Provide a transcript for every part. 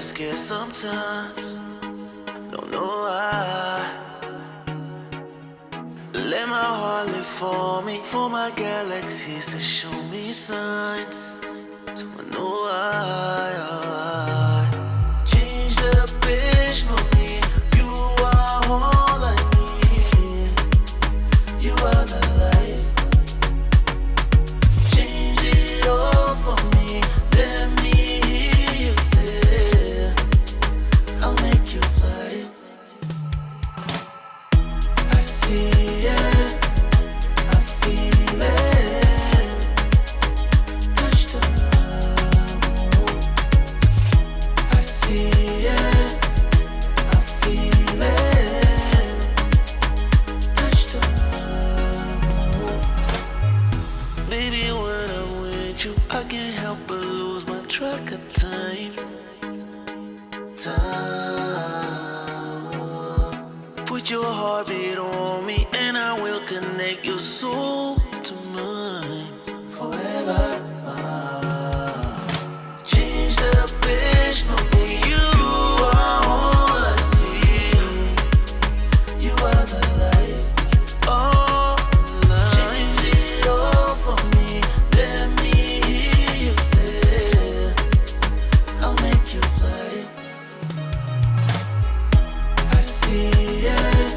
scared sometimes. Don't know why. Let my heart live for me, for my galaxies to show me signs. So I know why. Change the page for me. You are all I need. You are the light. Change it all for me. Let me hear you say, I'll make you fly. I see it, I feel it. Touch the moon. I see it, I feel it. Touch the moon. Baby, when I'm with you, I can't help but lose my track of time. Put your heartbeat on me, and I will connect your soul to mine forever. Change the page for me. You are all I see. You are the light. All light. Change it all for me. Let me hear you say, I'll make you fly. I see it,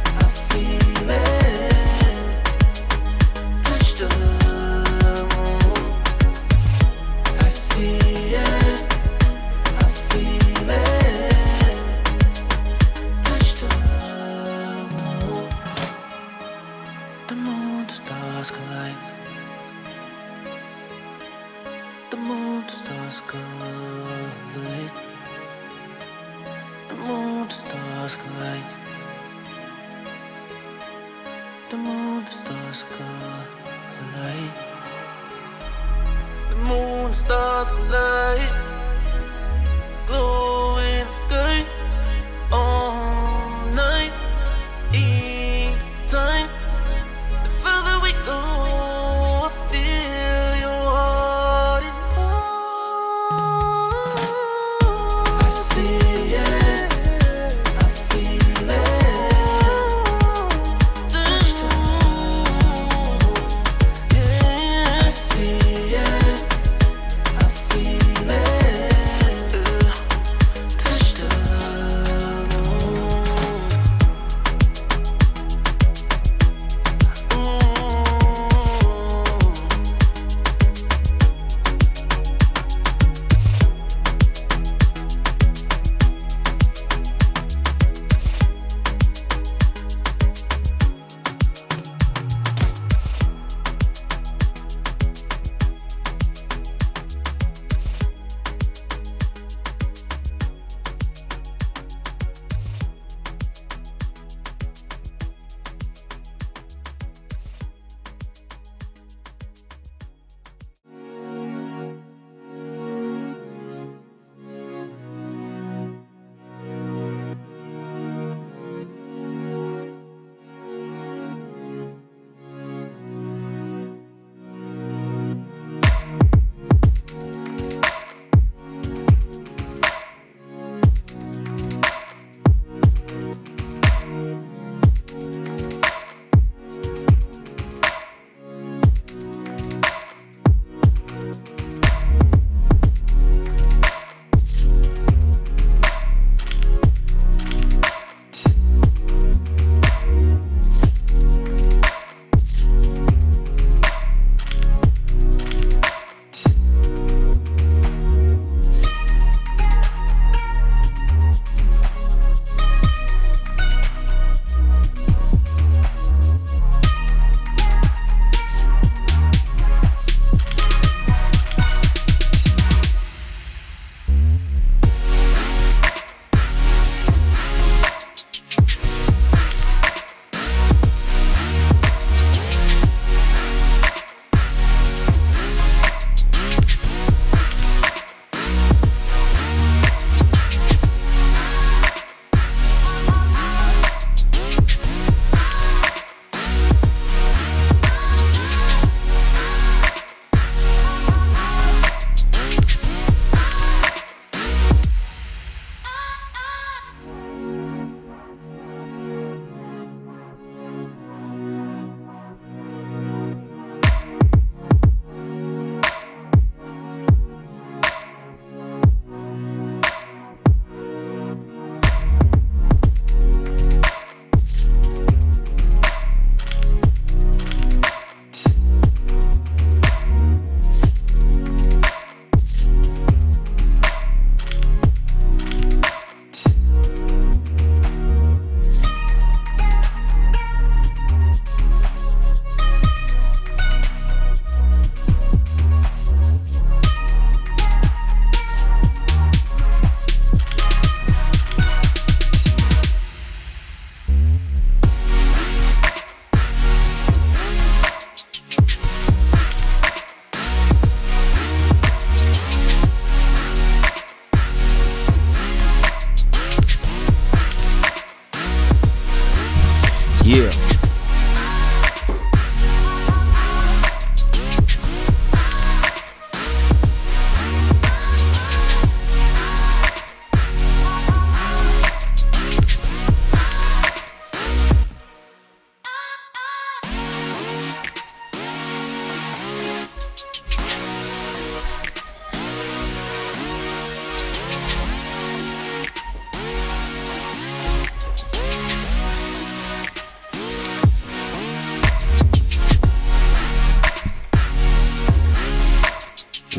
I feel it. Touch the moon. I see it, I feel it. Touch the moon. The moon, the stars collide. The moon, the stars collide. The moon, the stars collide. The moon, the stars collide. The moon, the stars collide. Glow in the sky all night, each time. The further we go, I feel your heart in mine. I see it, I feel it. Touch the moon. Yeah, I see it, I feel it.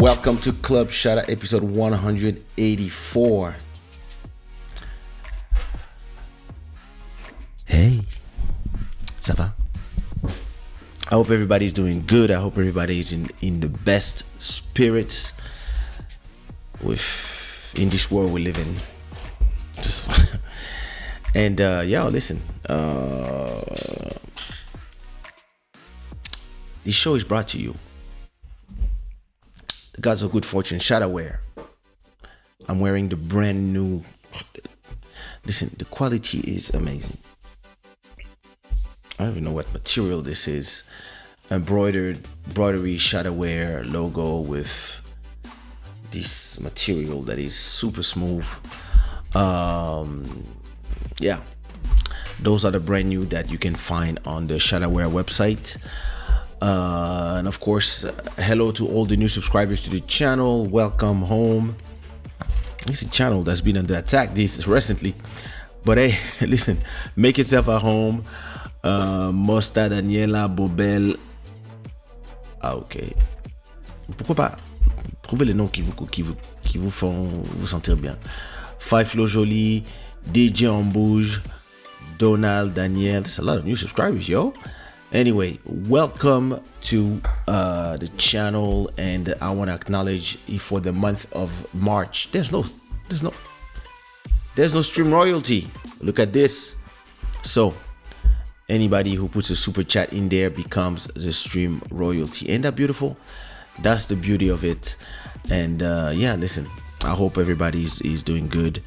Welcome to Club Shada episode 184. Hey, ça va? I hope everybody's doing good. I hope everybody's in the best spirits in this world we live in. Just and listen. This show is brought to you the gods of good fortune, Shada wear. I'm wearing the brand new. Listen, the quality is amazing. I don't even know what material this is. Embroidery Shada wear logo with this material that is super smooth. Those are the brand new that you can find on the Shada wear website. And of course, hello to all the new subscribers to the channel. Welcome home. It's a channel that's been under attack recently, but hey, listen, make yourself at home. Mosta, Daniela, Bobel. Ok. Pourquoi pas trouver les noms qui vous font vous sentir bien. Five Flo Jolie, DJ en Bouge, Donald, Daniel. There's a lot of new subscribers, yo. Anyway, welcome to the channel, and I want to acknowledge for the month of March. There's no stream royalty. Look at this. So anybody who puts a super chat in there becomes the stream royalty. Ain't that beautiful? That's the beauty of it. And listen, I hope everybody is doing good.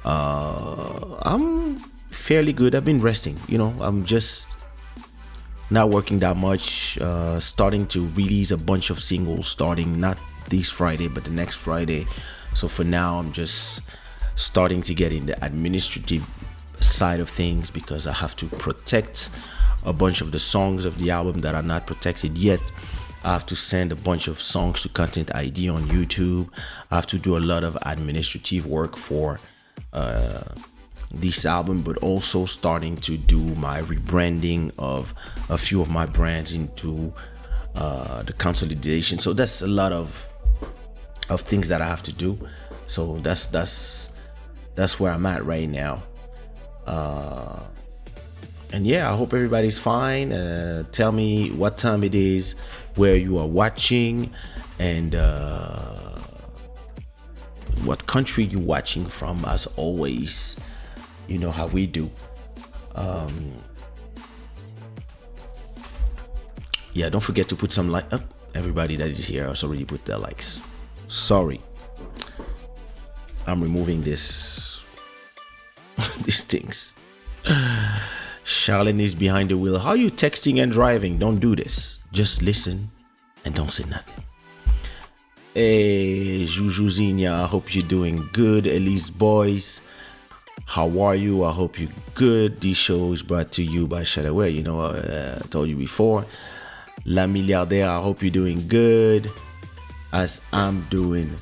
I'm fairly good. I've been resting. I'm just not working that much. Starting to release a bunch of singles starting not this Friday but the next Friday. So for now, I'm just starting to get in the administrative side of things because I have to protect a bunch of the songs of the album that are not protected yet. I have to send a bunch of songs to Content ID on YouTube. I have to do a lot of administrative work for this album, but also starting to do my rebranding of a few of my brands into the consolidation. So that's a lot of things that I have to do. So that's where I'm at right now. And I hope everybody's fine. Tell me what time it is, where you are watching, and what country you're watching from. As always, you know how we do. Don't forget to put some like up. Everybody that is here has already put their likes. Sorry, I'm removing these things. Charlene is behind the wheel. How are you texting and driving? Don't do this. Just listen and don't say nothing. Hey, Jujuzinha, I hope you're doing good. Elise Boys, how are you? I hope you're good. This show is brought to you by Shada wear. I told you before. La Milliardaire, I hope you're doing good. As I'm doing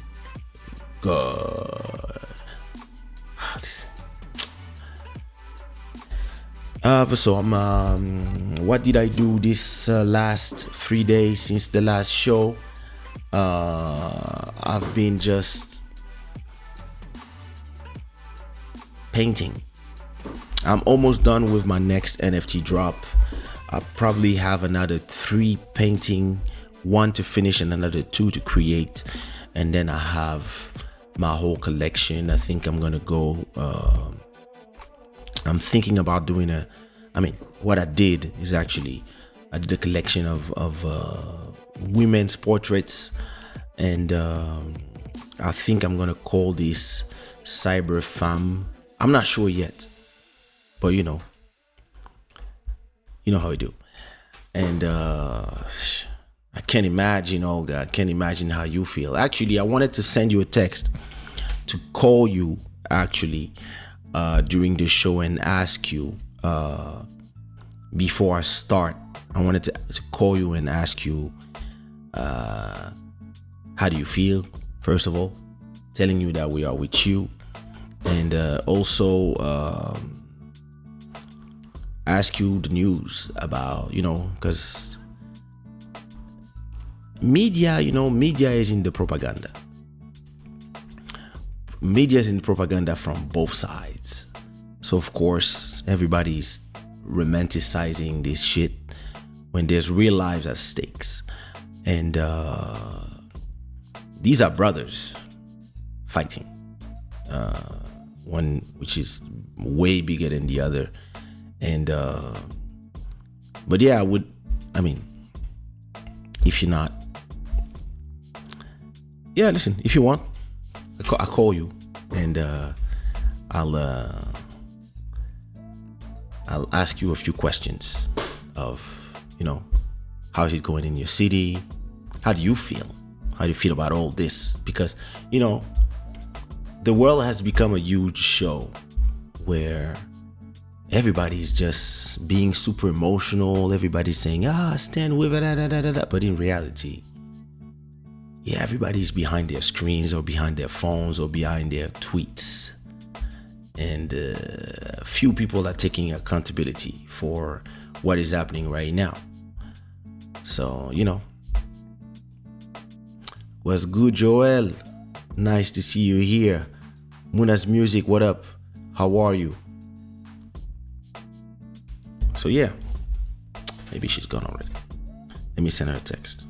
good. So what did I do this last 3 days since the last show? I've been just painting. I'm almost done with my next NFT drop. I probably have another 3 painting, 1 to finish and another 2 to create, and then I have my whole collection. I think I'm gonna go. I'm thinking about doing what I did is actually I did a collection of women's portraits, and I think I'm gonna call this Cyber Femme. I'm not sure yet, but you know how we do. And I can't imagine, Olga, I can't imagine how you feel. Actually, I wanted to send you a text to call you actually during the show and ask you before I start. I wanted to call you and ask you how do you feel, first of all, telling you that we are with you, and also ask you the news about, because media, media is in the propaganda. Media is in propaganda from both sides. So of course, everybody's romanticizing this shit when there's real lives at stakes. And these are brothers fighting. One which is way bigger than the other. And but yeah, if you're not, yeah, listen, if you want, I'll call you, and I'll ask you a few questions of, how is it going in your city? How do you feel? How do you feel about all this? Because, the world has become a huge show where everybody's just being super emotional. Everybody's saying, stand with it, but in reality, yeah, everybody's behind their screens or behind their phones or behind their tweets. And few people are taking accountability for what is happening right now. So, what's good, Joel? Nice to see you here. Muna's Music, what up? How are you? So yeah, maybe she's gone already. Let me send her a text.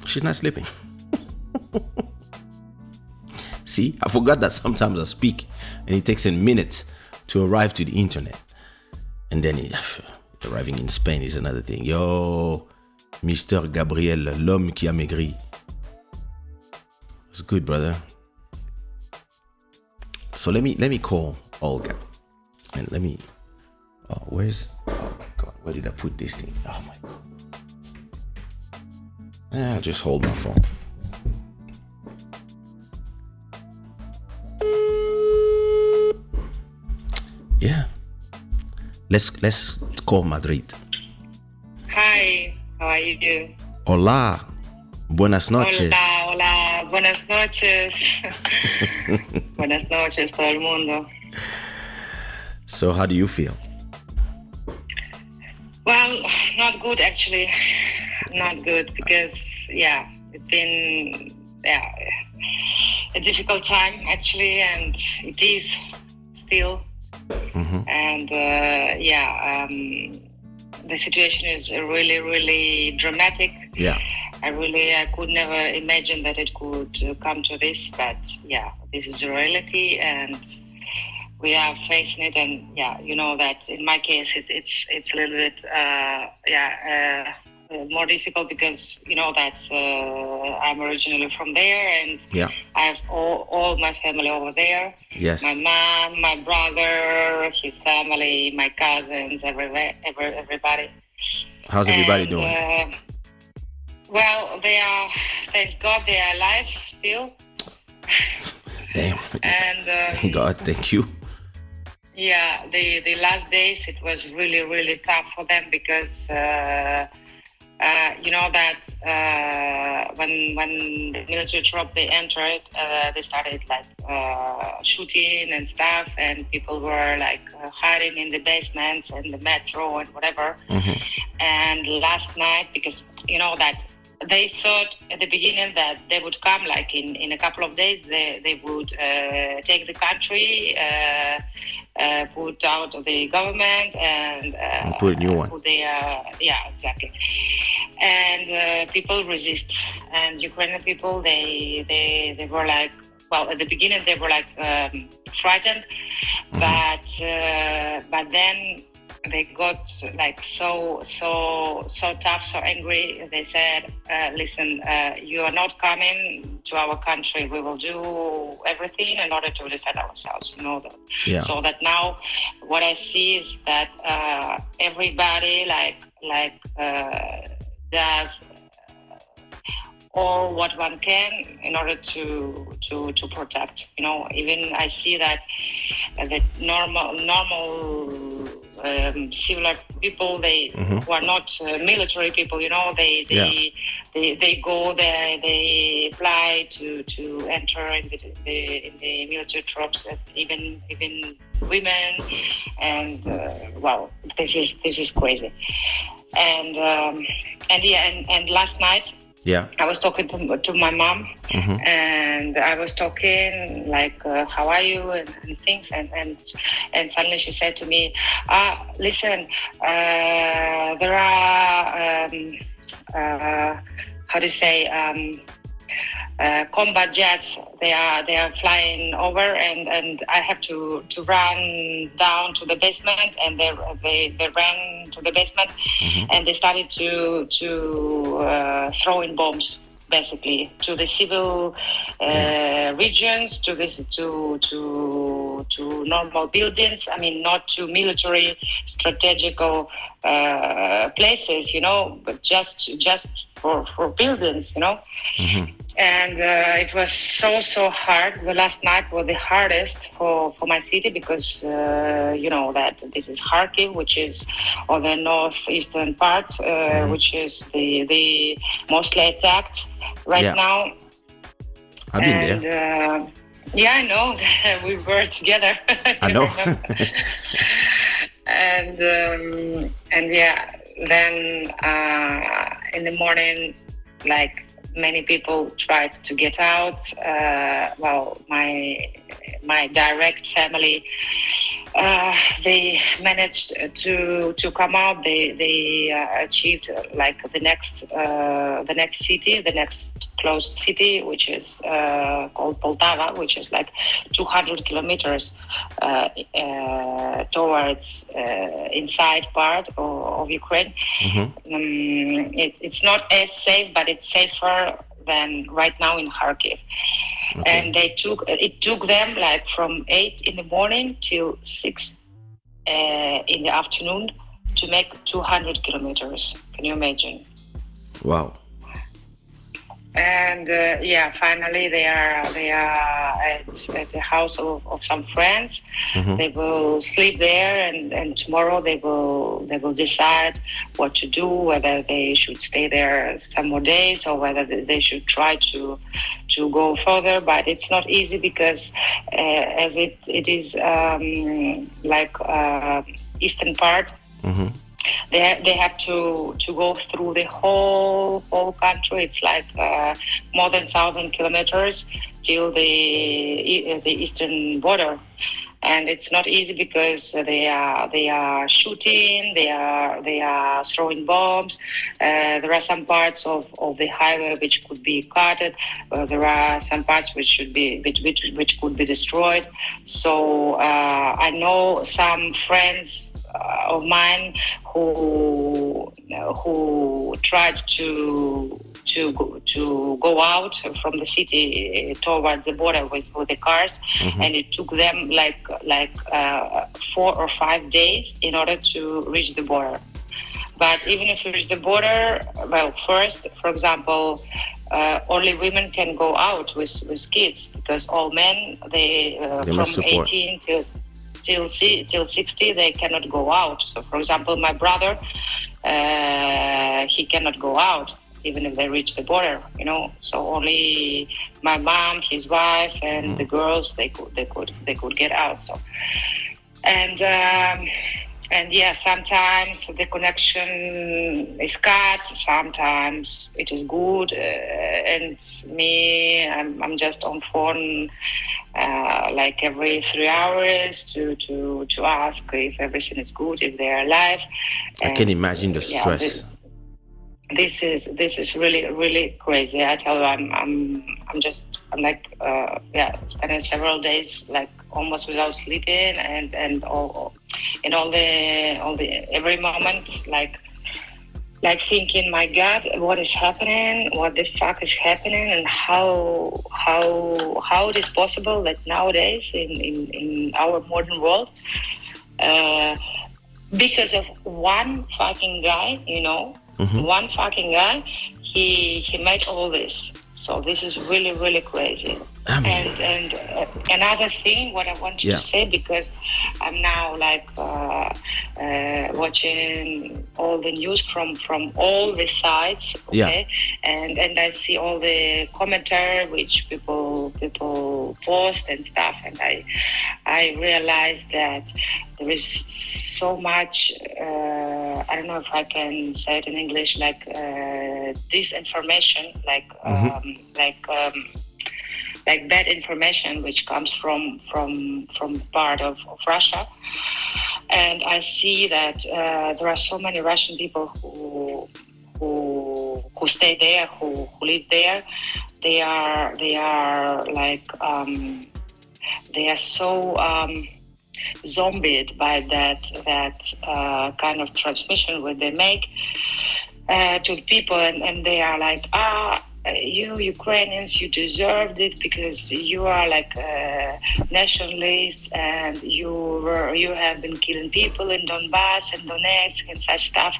She's not sleeping. See, I forgot that sometimes I speak and it takes a minute to arrive to the internet. And then arriving in Spain is another thing. Yo, Mr. Gabriel, l'homme qui a maigri. It's good, brother. So let me call Olga. And let me, oh my God, where did I put this thing? Oh my God. I'll just hold my phone. Yeah. Let's call Madrid. Hi, how are you? Hola. Buenas noches. Hola, buenas noches. Buenas noches, todo el mundo. So how do you feel? Well, not good actually. Not good because, it's been a difficult time actually, and it is still. Mm-hmm. And the situation is really, really dramatic. Yeah. I could never imagine that it could come to this, but this is the reality, and we are facing it. And you know that in my case, it's a little bit more difficult because you know that I'm originally from there, and I have all my family over there. Yes. My mom, my brother, his family, my cousins, everybody. How's everybody doing? Well, they are, thank God, they are alive still. Damn. And thank God, thank you. Yeah, the last days it was really, really tough for them because you know that when the military troop they entered, they started like shooting and stuff, and people were like hiding in the basements and the metro and whatever. Mm-hmm. And last night, because you know that they thought at the beginning that they would come like in a couple of days, they would take the country, put out the government, and put a new one. Exactly. And people resist, and Ukrainian people they were like, well, at the beginning they were like frightened, mm-hmm. but then they got like so tough, so angry. They said, listen, you are not coming to our country. We will do everything in order to defend ourselves, you know that. Yeah. So that now what I see is that everybody does all what one can in order to protect. You know, even I see that the normal civil people, they who are not military people, they go there, they apply to enter in the military troops, even women, and this is crazy, and last night. Yeah. I was talking to my mom, and I was talking like, "How are you?" and things, and suddenly she said to me, "Listen, there are how to say combat jets. They are flying over, and I have to run down to the basement, and they ran to the basement, and they started to throw in bombs, basically, to the civil regions, to normal buildings. I mean, not to military strategical places, but just for buildings, And it was so hard. The last night was the hardest for my city because that this is Kharkiv, which is on the northeastern part, which is the mostly attacked right now. I've been there. Yeah, I know. We were together. I know. and then in the morning, like, many people tried to get out. My direct family, they managed to come out. They achieved like the next city, the next closed city, which is called Poltava, which is like 200 kilometers towards inside part of Ukraine. It's not as safe, but it's safer than right now in Kharkiv. Okay. And it took them like from 8 in the morning till 6 in the afternoon to make 200 kilometers. Can you imagine? Wow. And finally they are at the house of some friends. They will sleep there, and tomorrow they will decide what to do, whether they should stay there some more days or whether they should try to go further. But it's not easy because as it is eastern part. They have to go through the whole country. It's like more than 1,000 kilometers till the eastern border, and it's not easy because they are shooting, they are throwing bombs. There are some parts of the highway which could be cut. There are some parts which could be destroyed. So I know some friends of mine who tried to go out from the city towards the border with the cars, and it took them like 4 or 5 days in order to reach the border. But even if you reach the border, first, for example, only women can go out with kids, because all men they from 18 till 60 they cannot go out. So, for example, my brother, he cannot go out even if they reach the border, So only my mom, his wife, and the girls they could get out. So, and sometimes the connection is cut, sometimes it is good, and me, I'm just on phone like every 3 hours to ask if everything is good, if they're alive. I can imagine the stress. This is really, really crazy. I tell you, I'm spending several days like almost without sleeping, and all the every moment like thinking, my God, what is happening? What the fuck is happening? And how it is possible that nowadays in our modern world, because of one fucking guy, one fucking guy, he made all this. So this is really, really crazy. I mean, And another thing, what I wanted yeah. to say, because I'm now like watching all the news from all the sides, okay, and I see all the commentary which people post and stuff, and I realized that there is so much. I don't know if I can say it in English, like disinformation, like bad information which comes from part of Russia. And I see that there are so many Russian people who stay there, who live there. They are like they are so zombied by that kind of transmission where they make to people, and they are like, you Ukrainians, you deserved it because you are like nationalists, and you have been killing people in Donbass and Donetsk and such stuff.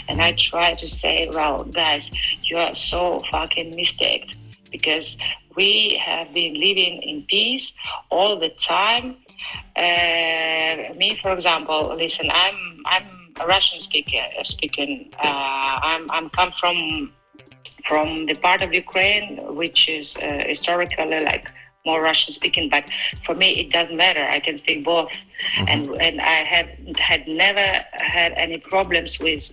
And I try to say, well, guys, you are so fucking mistaken, because we have been living in peace all the time. Me, for example, listen, I'm a Russian speaking. I'm come from the part of Ukraine which is historically like more Russian speaking, but for me it doesn't matter. I can speak both. And I had never had any problems with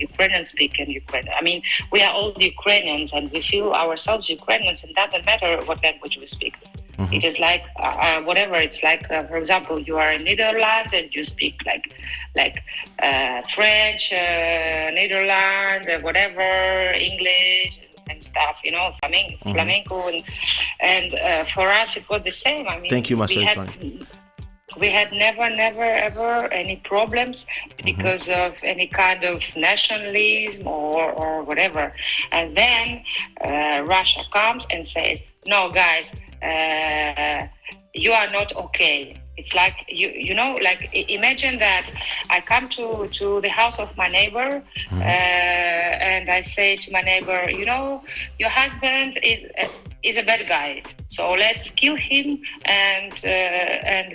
Ukrainian speaking Ukrainian. I mean, we are all Ukrainians and we feel ourselves Ukrainians, and doesn't matter what language we speak. It is like whatever. It's like, for example, you are in Netherlands and you speak like French, Netherlands, whatever, English and stuff. You know, flamenco, and for us it was the same. I mean, Thank you, Master. We had never ever any problems because of any kind of nationalism or whatever. And then Russia comes and says, no, guys, you are not okay. It's like, you know, like imagine that I come to the house of my neighbor and I say to my neighbor, you know, your husband is a bad guy, so let's kill him and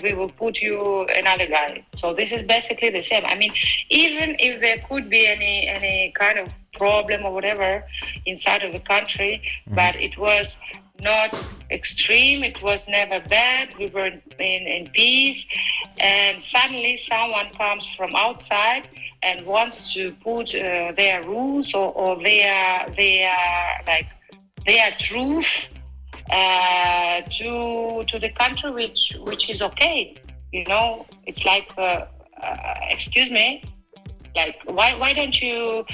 we will put you another guy. So this is basically the same. I mean, even if there could be any kind of problem or whatever inside of the country, but it was not extreme, it was never bad, we were in peace, and suddenly someone comes from outside and wants to put their rules or their truth to the country, which is okay. You know, it's like excuse me, like why don't you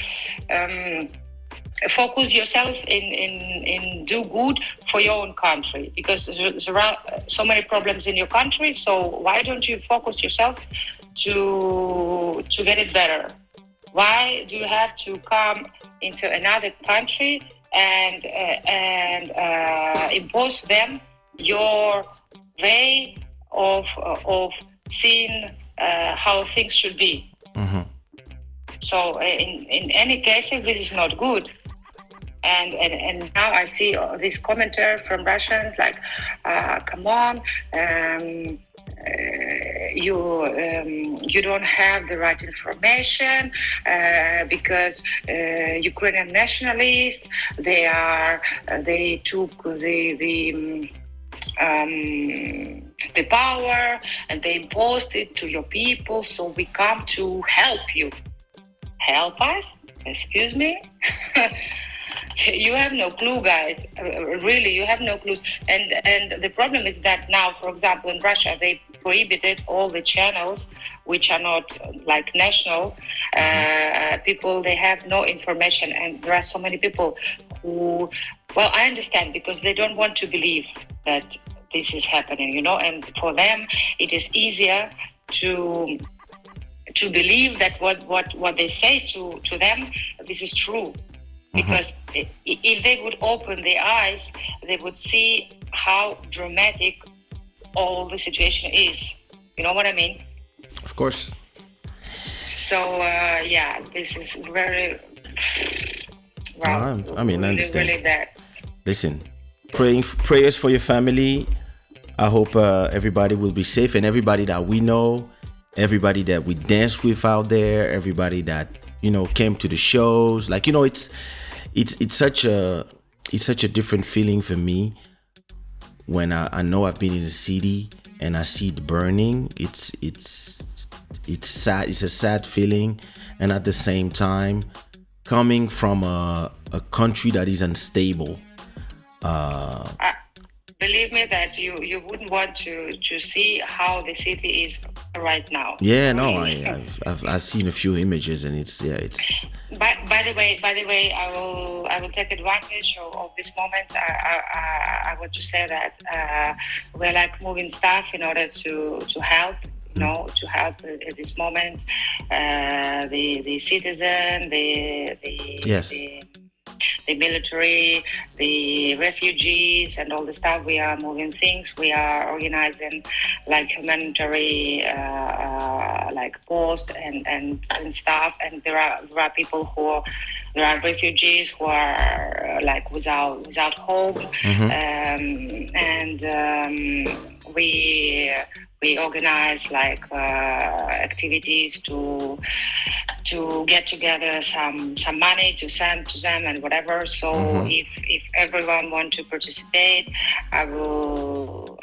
focus yourself in do good for your own country, because there are so many problems in your country, so why don't you focus yourself to get it better? Why do you have to come into another country and impose them your way of seeing how things should be? So in any case, this is not good. And now I see this commentary from Russians like, come on, you don't have the right information because Ukrainian nationalists, they took the power and they imposed it to your people, so we come to help you. Help us? Excuse me? You have no clue, guys. Really, you have no clues. And the problem is that now, for example, in Russia, they prohibited all the channels which are not like national. People, they have no information. And there are so many people who, well, I understand, because they don't want to believe that this is happening, you know, and for them, it is easier to believe that what they say to them, this is true. Because if they would open their eyes, they would see how dramatic all the situation is. You know what I mean? Of course. So, yeah, this is very... Wow, I mean, I understand. Really bad. Listen, Prayers for your family. I hope everybody will be safe, and everybody that we know, everybody that we dance with out there, everybody that came to the shows. Like it's such a different feeling for me when I know I've been in the city and I see it burning. It's sad. It's a sad feeling, and at the same time, coming from a country that is unstable. Believe me that you wouldn't want to see how the city is right now. Yeah, no, I've seen a few images, and it's. By the way, I will take advantage of this moment. I want to say that we're like moving stuff in order to help. To help at this moment, the citizen, the military, the refugees, and all the stuff. We are moving things. We are organizing like humanitarian like post and stuff. And there are people there are refugees who are like without home, we organize like activities to get together some money to send to them and whatever. So if everyone want to participate, I will.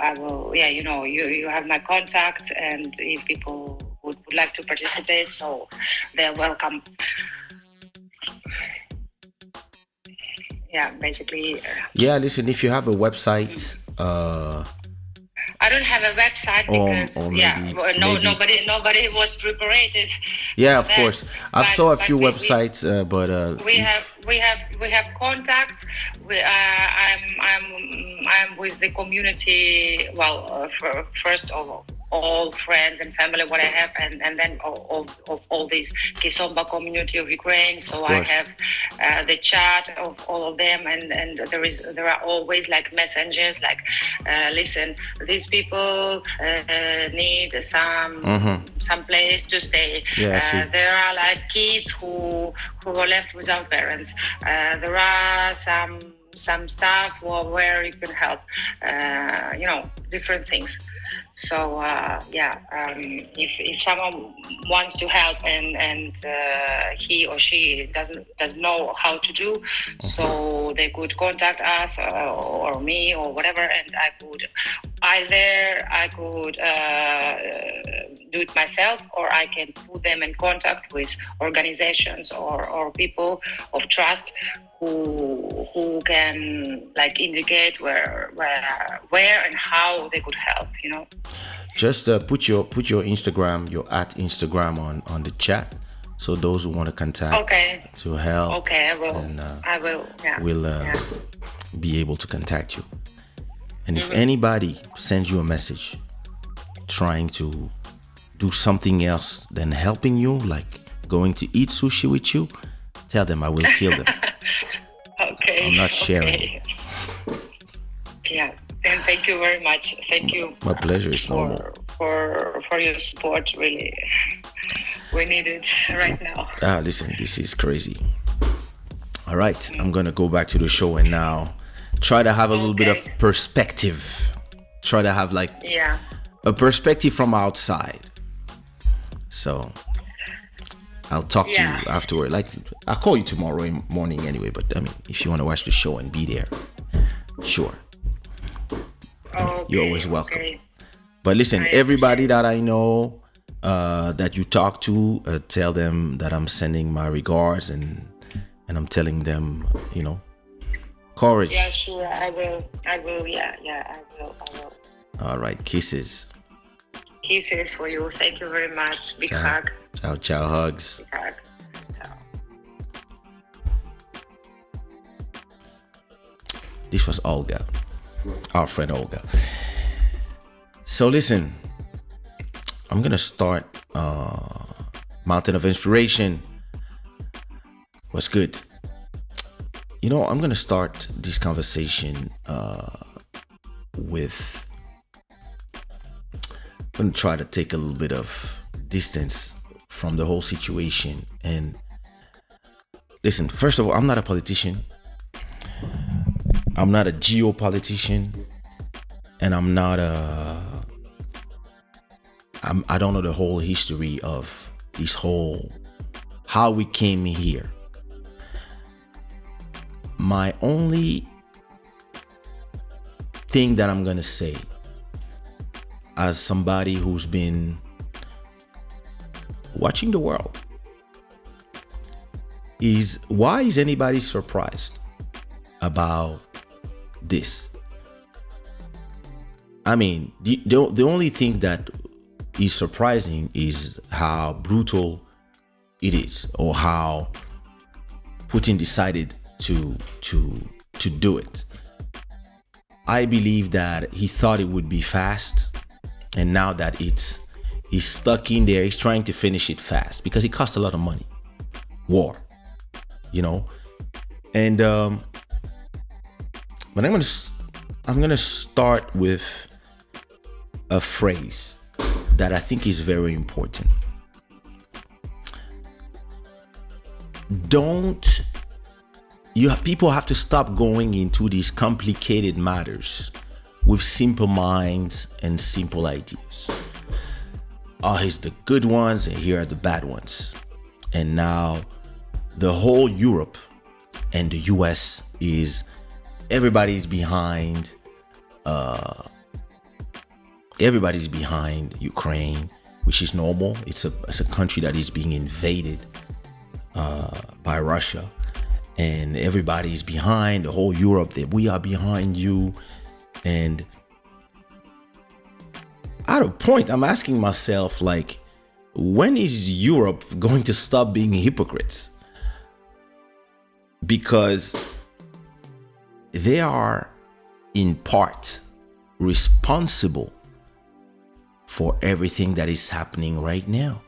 Yeah, you have my contact, and if people would like to participate, so they're welcome. Yeah, basically. Yeah, listen. If you have a website. I don't have a website because nobody was prepared. Yeah, of course. I saw a few websites, but we have contacts. I'm with the community. Well, first of all friends and family what I have, and then of all this Kisomba community of Ukraine. So I have the chat of all of them, and there are always like messengers like, listen, these people need some place to stay. There are like kids who are left without parents. There are some stuff where you can help, different things. So if someone wants to help and he or she doesn't know how to do, so they could contact us or me or whatever, and I could do it myself, or I can put them in contact with organizations or people of trust who can like indicate where and how they could help. Just put your Instagram, your @Instagram on the chat, so those who want to contact to help. Okay, I will. And, I will. Yeah. Will be able to contact you. And if anybody sends you a message trying to do something else than helping you, like going to eat sushi with you, tell them I will kill them. Okay. I'm not sharing. Yeah. And thank you very much. Thank you. My pleasure. It's normal. For your support. Really, we need it right now. Listen, this is crazy. All right, I'm gonna go back to the show and now try to have a little bit of perspective. Try to have like a perspective from outside. So I'll talk to you afterward. Like I'll call you tomorrow morning anyway. But I mean, if you want to watch the show and be there, sure. You're always welcome. But listen, everybody that I know that you talk to, tell them that I'm sending my regards and I'm telling them, courage. Yeah, sure. I will. Yeah, I will. All right. Kisses. Kisses for you. Thank you very much. Big hug. Ciao. Hugs. Big hug. Ciao. This was Olga, our friend Olga. So listen, I'm gonna start Mountain of Inspiration. What's good? I'm gonna start this conversation with. I'm gonna try to take a little bit of distance from the whole situation. And listen, first of all, I'm not a politician. I'm not a geopolitician, and I'm not I don't know the whole history of this whole how we came here. My only thing that I'm gonna say, as somebody who's been watching the world, is why is anybody surprised about this? I mean, the only thing that is surprising is how brutal it is, or how Putin decided to do it. I believe that he thought it would be fast, and now that he's stuck in there, he's trying to finish it fast because it costs a lot of money. War, you know. And but I'm gonna start with a phrase that I think is very important. People have to stop going into these complicated matters with simple minds and simple ideas. Oh, here's the good ones and here are the bad ones. And now the whole Europe and the US everybody's behind Ukraine, which is normal. It's a country that is being invaded by Russia, and everybody's behind the whole Europe, that we are behind you. And at a point, I'm asking myself, like, when is Europe going to stop being hypocrites? Because they are in part responsible for everything that is happening right now.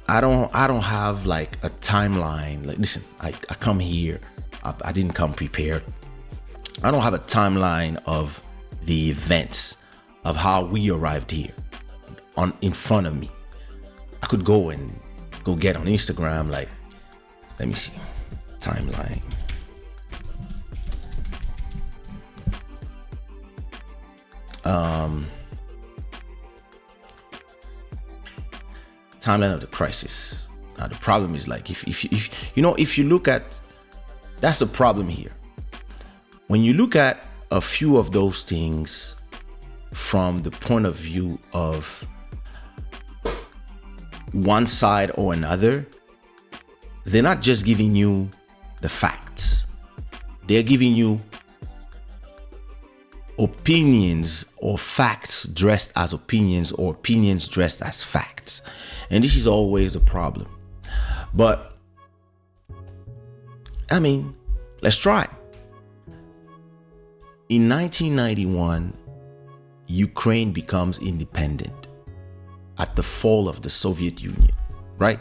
I don't have like a timeline. Like, listen, I come here, I didn't come prepared. I don't have a timeline of the events of how we arrived here in front of me. I could go get on Instagram, like, let me see, timeline. Timeline of the crisis. Now the problem is, like, if you look at, that's the problem here. When you look at a few of those things from the point of view of one side or another, they're not just giving you the facts. They're giving you opinions or facts dressed as opinions, or opinions dressed as facts. And this is always the problem. But I mean, let's try. In 1991, Ukraine becomes independent at the fall of the Soviet Union, right?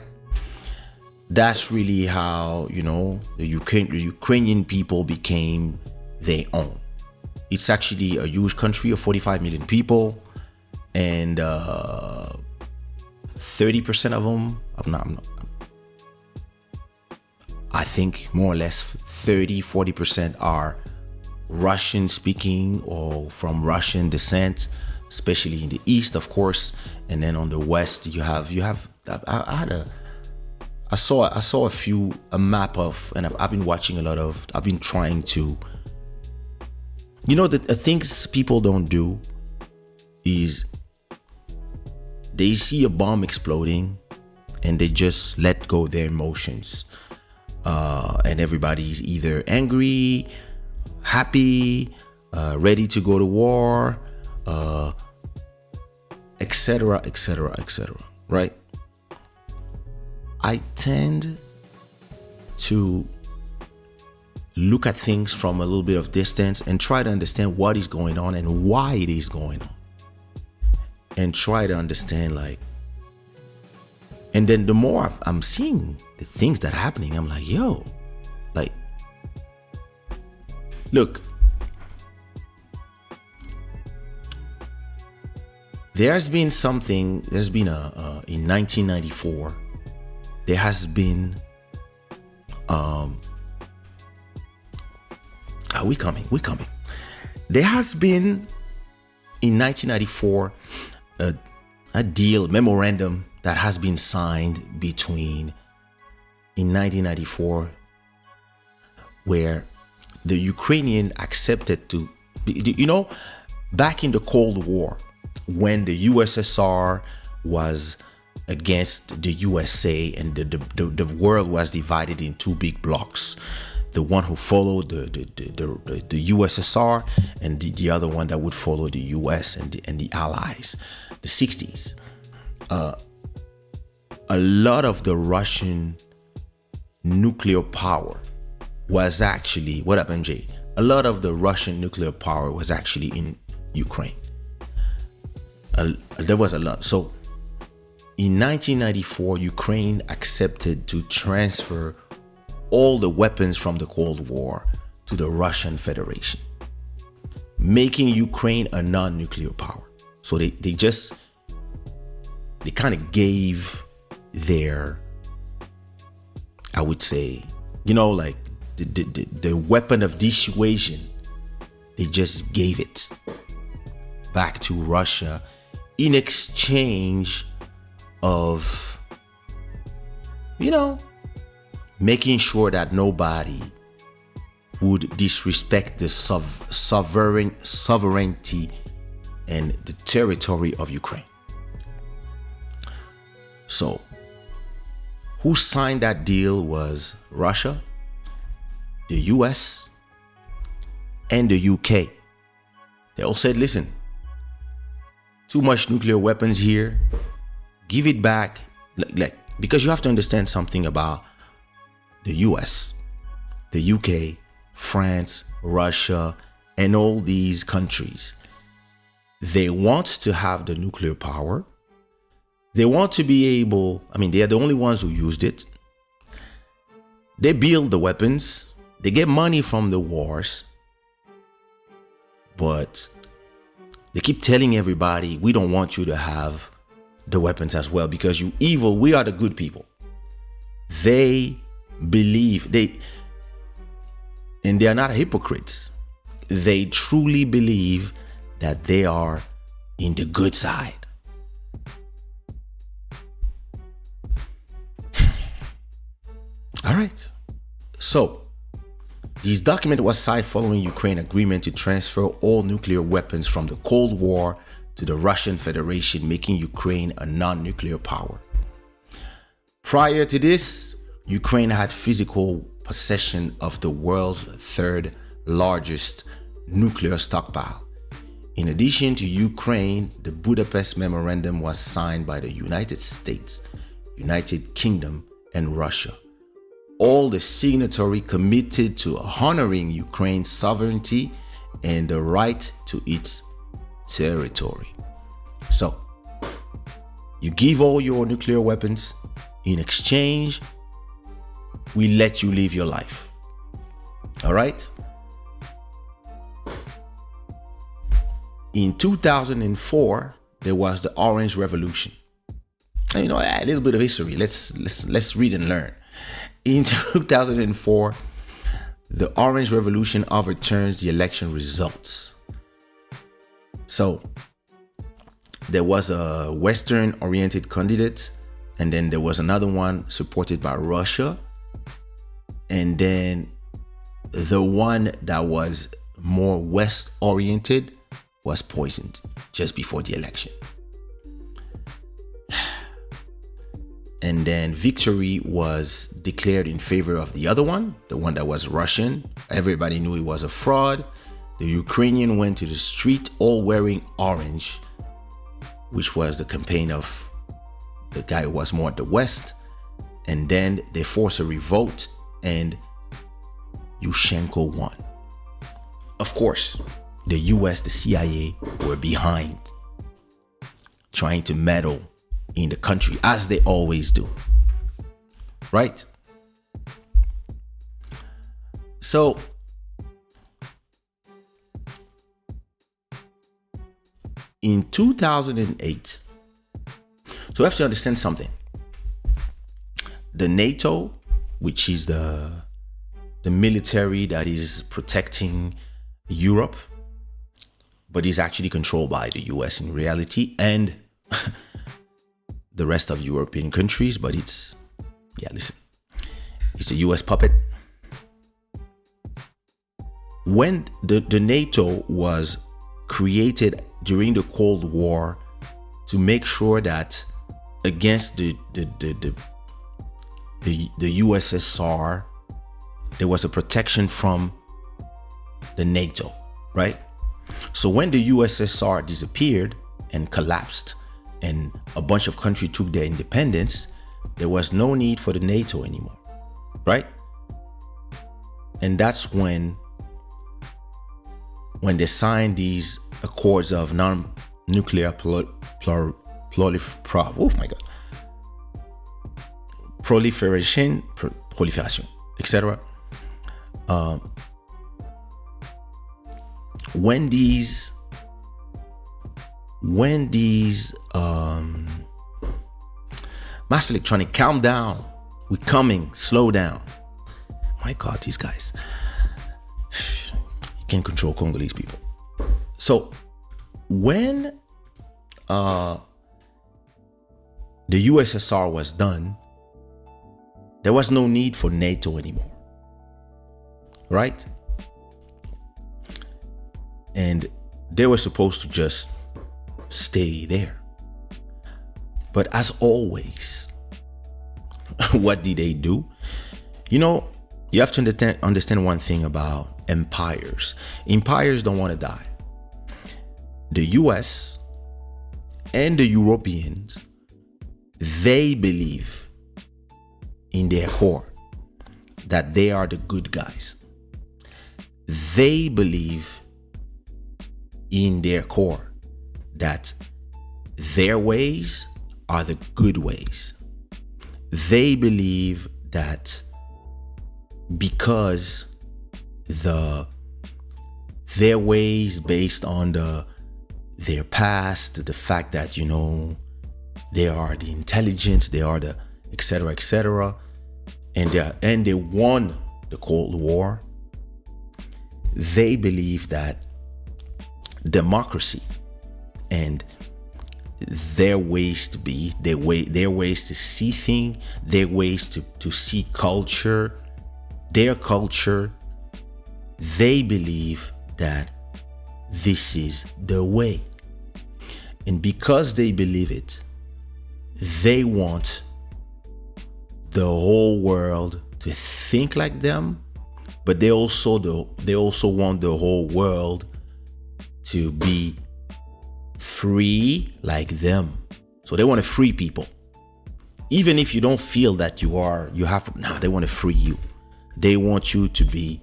That's really how, the Ukrainian people became their own. It's actually a huge country of 45 million people, and 30% of them, I think more or less 40% are Russian speaking or from Russian descent, especially in the east, of course. And then on the west, you have I saw a map of, and I've been watching I've been trying to, the things people don't do is they see a bomb exploding and they just let go their emotions. And everybody's either angry, happy, ready to go to war, etc., right? I tend to look at things from a little bit of distance and try to understand what is going on and why it is going on. And try to understand, like, and then the more I'm seeing the things that are happening, I'm like, yo, like, look, there's been in 1994, there has been We coming. There has been in 1994 a deal, memorandum that has been signed in 1994, where the Ukrainian accepted to, back in the Cold War, when the USSR was against the USA and the world was divided in two big blocks. The one who followed the USSR and the other one that would follow the US and the Allies. The 60s. A lot of the Russian nuclear power was actually, what up MJ? A lot of the Russian nuclear power was actually in Ukraine. There was a lot. So in 1994, Ukraine accepted to transfer all the weapons from the Cold War to the Russian Federation, making Ukraine a non-nuclear power. So they kind of gave their, I would say, like the weapon of dissuasion, they just gave it back to Russia in exchange of, making sure that nobody would disrespect the sovereignty and the territory of Ukraine. So, who signed that deal was Russia, the US, and the UK. They all said, listen, too much nuclear weapons here, give it back. Because you have to understand something about the US, the UK, France, Russia, and all these countries. They want to have the nuclear power. They want to be able, they are the only ones who used it. They build the weapons. They get money from the wars. But they keep telling everybody, we don't want you to have the weapons as well because you evil, we are the good people. They believe, and they are not hypocrites. They truly believe that they are in the good side. All right. So, this document was signed following Ukraine agreement to transfer all nuclear weapons from the Cold War to the Russian Federation, making Ukraine a non-nuclear power. Prior to this, Ukraine had physical possession of the world's third largest nuclear stockpile. In addition to Ukraine, the Budapest Memorandum was signed by the United States, United Kingdom, and Russia. All the signatories committed to honoring Ukraine's sovereignty and the right to its territory. So, you give all your nuclear weapons, in exchange, we let you live your life. All right? In 2004, there was the Orange Revolution. And a little bit of history. Let's read and learn. In 2004, the Orange Revolution overturns the election results. So, there was a Western-oriented candidate, and then there was another one supported by Russia, and then the one that was more West-oriented was poisoned just before the election. And then victory was declared in favor of the other one, the one that was Russian. Everybody knew it was a fraud. The Ukrainian went to the street all wearing orange, which was the campaign of the guy who was more at the West. And then they forced a revolt and Yushchenko won. Of course, the US, the CIA were behind, trying to meddle in the country as they always do. Right? So, in 2008, so you have to understand something. The NATO which is the military that is protecting Europe, but is actually controlled by the US in reality, and the rest of European countries. But it's a US puppet. When the NATO was created during the Cold War to make sure that against the USSR, there was a protection from the NATO, right? So when the USSR disappeared and collapsed and a bunch of countries took their independence, there was no need for the NATO anymore, right? And that's when they signed these accords of non-nuclear proliferation, etc. When these mass electronic, calm down, we're coming, slow down. My God, these guys, you can't control Congolese people. So when the USSR was done, there was no need for NATO anymore, right? And they were supposed to just stay there. But as always, what did they do? You know, you have to understand one thing about empires. Empires don't want to die. The US and the Europeans, they believe in their core that they are the good guys. They believe in their core that their ways are the good ways. They believe that because their ways based on their past, the fact that, you know, they are the intelligence, they are the etc., and they won the Cold War. They believe that democracy and their ways to be, their ways to see things, their ways to see culture, their culture, they believe that this is the way. And because they believe it, they want the whole world to think like them, but they also want the whole world to be free like them. So they want to free people. Even if you don't feel that they want to free you. They want you to be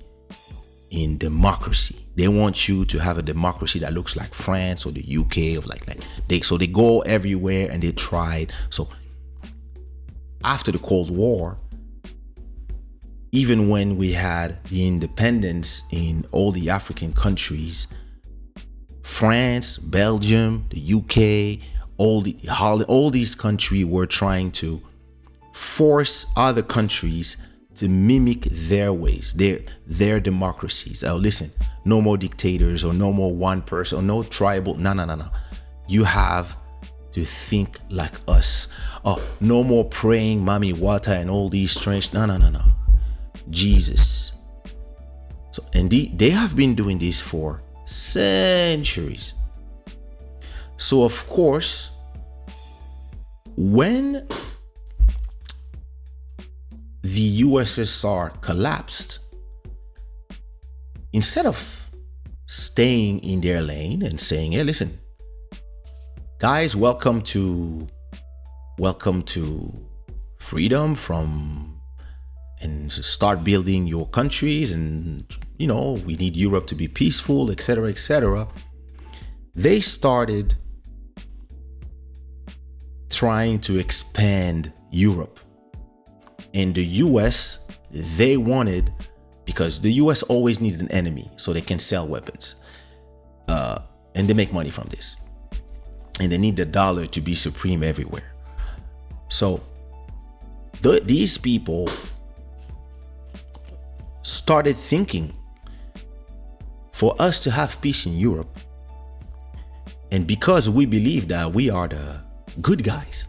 in democracy. They want you to have a democracy that looks like France or the UK, or so they go everywhere and they tried. So after the Cold War, even when we had the independence in all the African countries, France, Belgium, the UK, all these countries were trying to force other countries to mimic their ways, their democracies. Oh, listen, no more dictators or no more one person or no tribal. No. You have to think like us. Oh, no more praying Mami Wata and all these strange. No. Jesus. So, and they have been doing this for centuries. So of course, when the USSR collapsed, instead of staying in their lane and saying, hey, listen, guys, welcome to freedom and start building your countries, and you know, we need Europe to be peaceful, etc. They started trying to expand Europe. In the US, they wanted, because the US always needed an enemy so they can sell weapons. And they make money from this. And they need the dollar to be supreme everywhere. So these people started thinking for us to have peace in Europe, and because we believe that we are the good guys,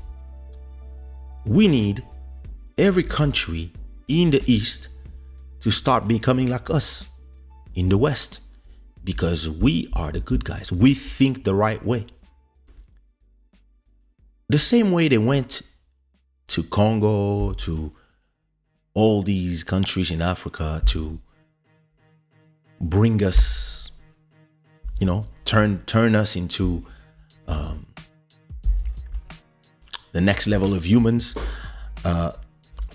we need every country in the East to start becoming like us in the West, because we are the good guys. We think the right way. The same way they went to Congo, to all these countries in Africa to bring us, turn us into the next level of humans,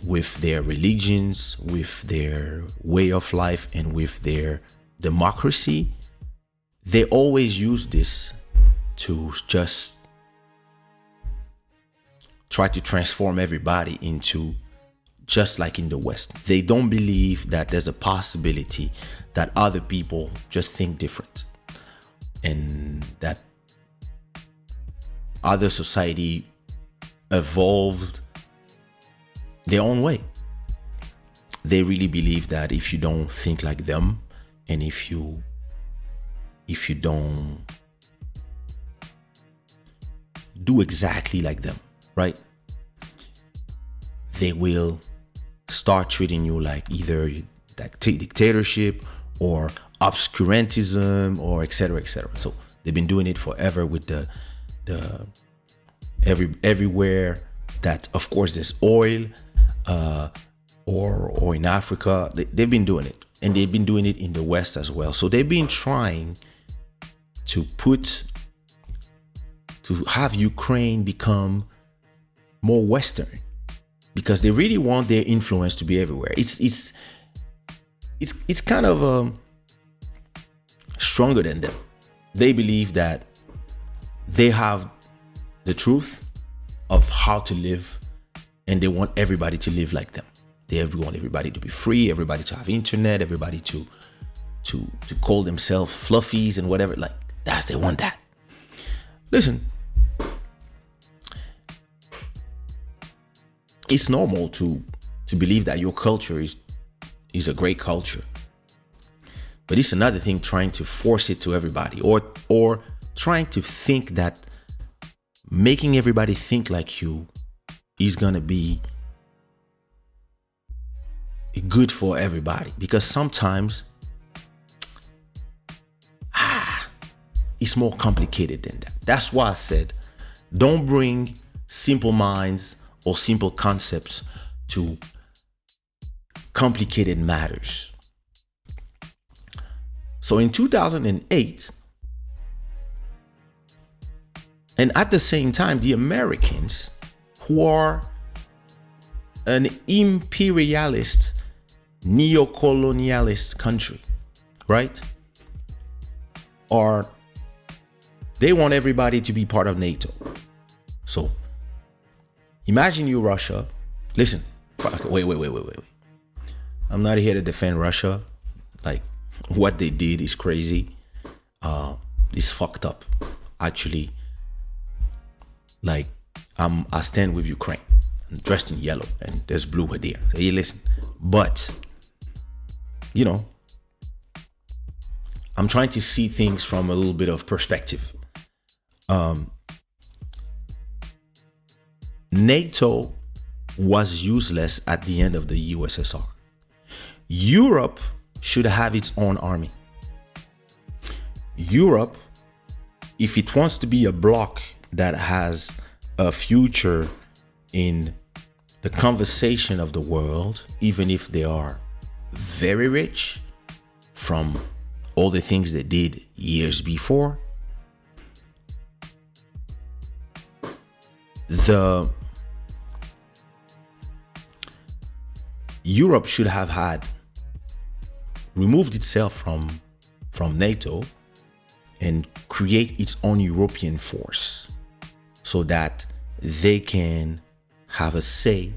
with their religions, with their way of life, and with their democracy. They always use this to just try to transform everybody into just like in the West. They don't believe that there's a possibility that other people just think different, and that other society evolved their own way. They really believe that if you don't think like them, and if you don't do exactly like them, right, they will start treating you like either like dictatorship or obscurantism or etc. etc. So they've been doing it forever with the everywhere that, of course, there's oil, or in Africa. They've been doing it, and they've been doing it in the West as well. So they've been trying to have Ukraine become more Western, because they really want their influence to be everywhere. It's kind of stronger than them. They believe that they have the truth of how to live, and they want everybody to live like them. They want everybody to be free, everybody to have internet, everybody to call themselves fluffies and whatever. Like they want that. Listen, it's normal to believe that your culture is a great culture, but it's another thing trying to force it to everybody, or trying to think that making everybody think like you is gonna be good for everybody. Because sometimes it's more complicated than that. That's why I said, don't bring simple minds or simple concepts to complicated matters. So in 2008, and at the same time, the Americans, who are an imperialist, neo-colonialist country, right? They want everybody to be part of NATO. So imagine you, Russia. Listen, wait. I'm not here to defend Russia. Like, what they did is crazy. It's fucked up, actually. Like, I stand with Ukraine. I'm dressed in yellow and there's blue there. So you listen. But, I'm trying to see things from a little bit of perspective. NATO was useless at the end of the USSR. Europe should have its own army. Europe, if it wants to be a bloc that has a future in the conversation of the world, even if they are very rich from all the things they did years before, Europe should have removed itself from NATO and create its own European force, so that they can have a say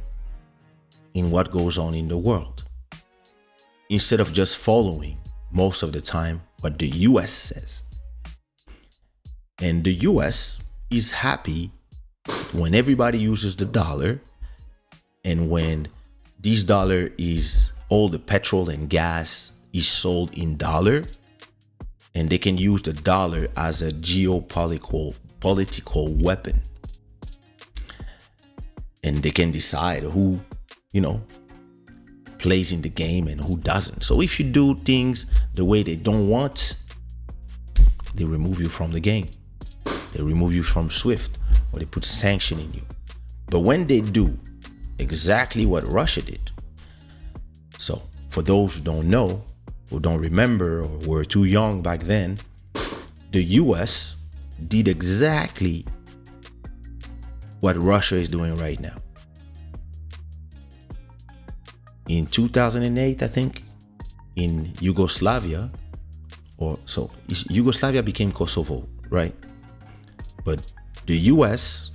in what goes on in the world, instead of just following most of the time what the US says. And the US is happy when everybody uses the dollar, and when this dollar is all the petrol and gas is sold in dollar, and they can use the dollar as a political weapon. And they can decide who, plays in the game and who doesn't. So if you do things the way they don't want, they remove you from the game. They remove you from SWIFT, or they put sanction in you. But when they do exactly what Russia did, so for those who don't know, who don't remember, or were too young back then, the US did exactly what Russia is doing right now. In 2008, I think, in Yugoslavia, Yugoslavia became Kosovo, right? But the US,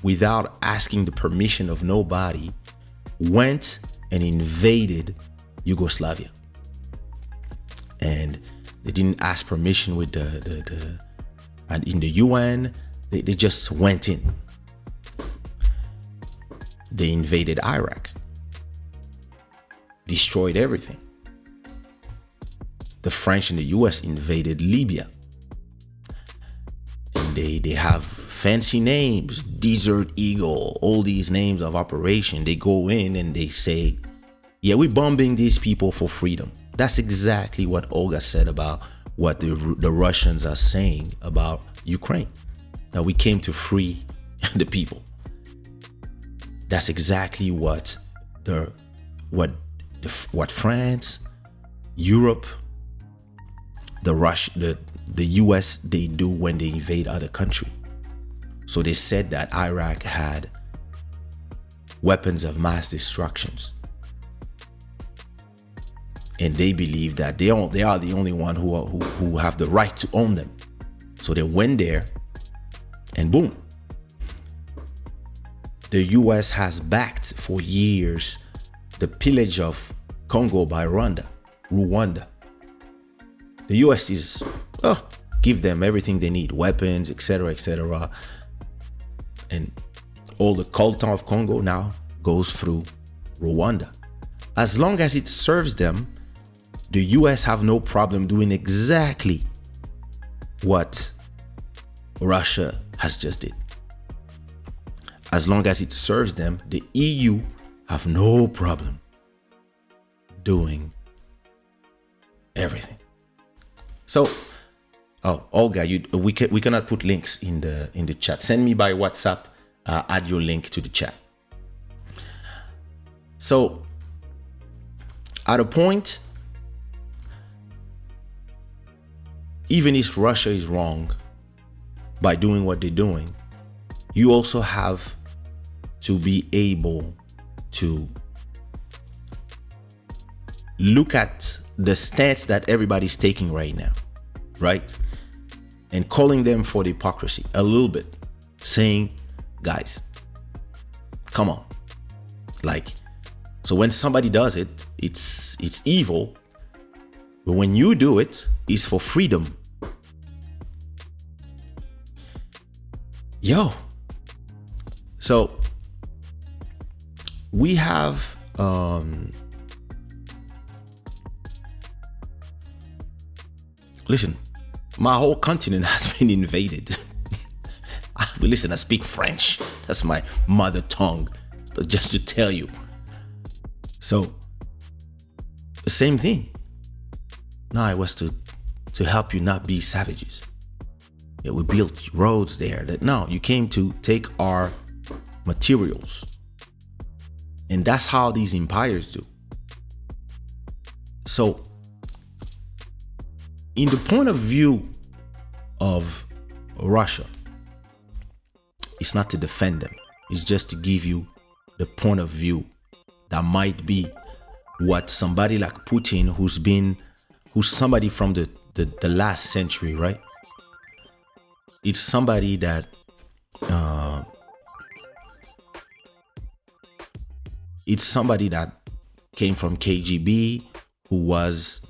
without asking the permission of nobody, went and invaded Yugoslavia. And they didn't ask permission with and in the UN, they just went in. They invaded Iraq, destroyed everything. The French and the US invaded Libya. And they have fancy names, Desert Eagle, all these names of operation. They go in and they say, yeah, we're bombing these people for freedom. That's exactly what Olga said about what the Russians are saying about Ukraine, that we came to free the people. That's exactly what France, Europe, the US, they do when they invade other country. So they said that Iraq had weapons of mass destructions, and they believe that they are the only one who have the right to own them. So they went there, and boom, the US has backed for years the pillage of Congo by Rwanda. The US is give them everything they need, weapons, etc., etc. And all the coltan of Congo now goes through Rwanda. As long as it serves them, the US have no problem doing exactly what Russia has just did. As long as it serves them, the EU have no problem doing everything. So, Olga, we cannot put links in the chat. Send me by WhatsApp. Add your link to the chat. So, at a point, even if Russia is wrong by doing what they're doing, you also have to be able to look at the stance that everybody's taking right now, right? And calling them for the hypocrisy a little bit, saying, guys, come on. Like, so when somebody does it, it's evil. But when you do it, it's for freedom. So we have listen, my whole continent has been invaded. Listen, I speak French. That's my mother tongue. But just to tell you. So the same thing. Now it was to help you not be savages. Yeah, we built roads there. That no, you came to take our materials. And that's how these empires do. So, in the point of view of Russia, it's not to defend them. It's just to give you the point of view that might be what somebody like Putin, who's somebody from the last century, right? It's somebody that came from KGB, who was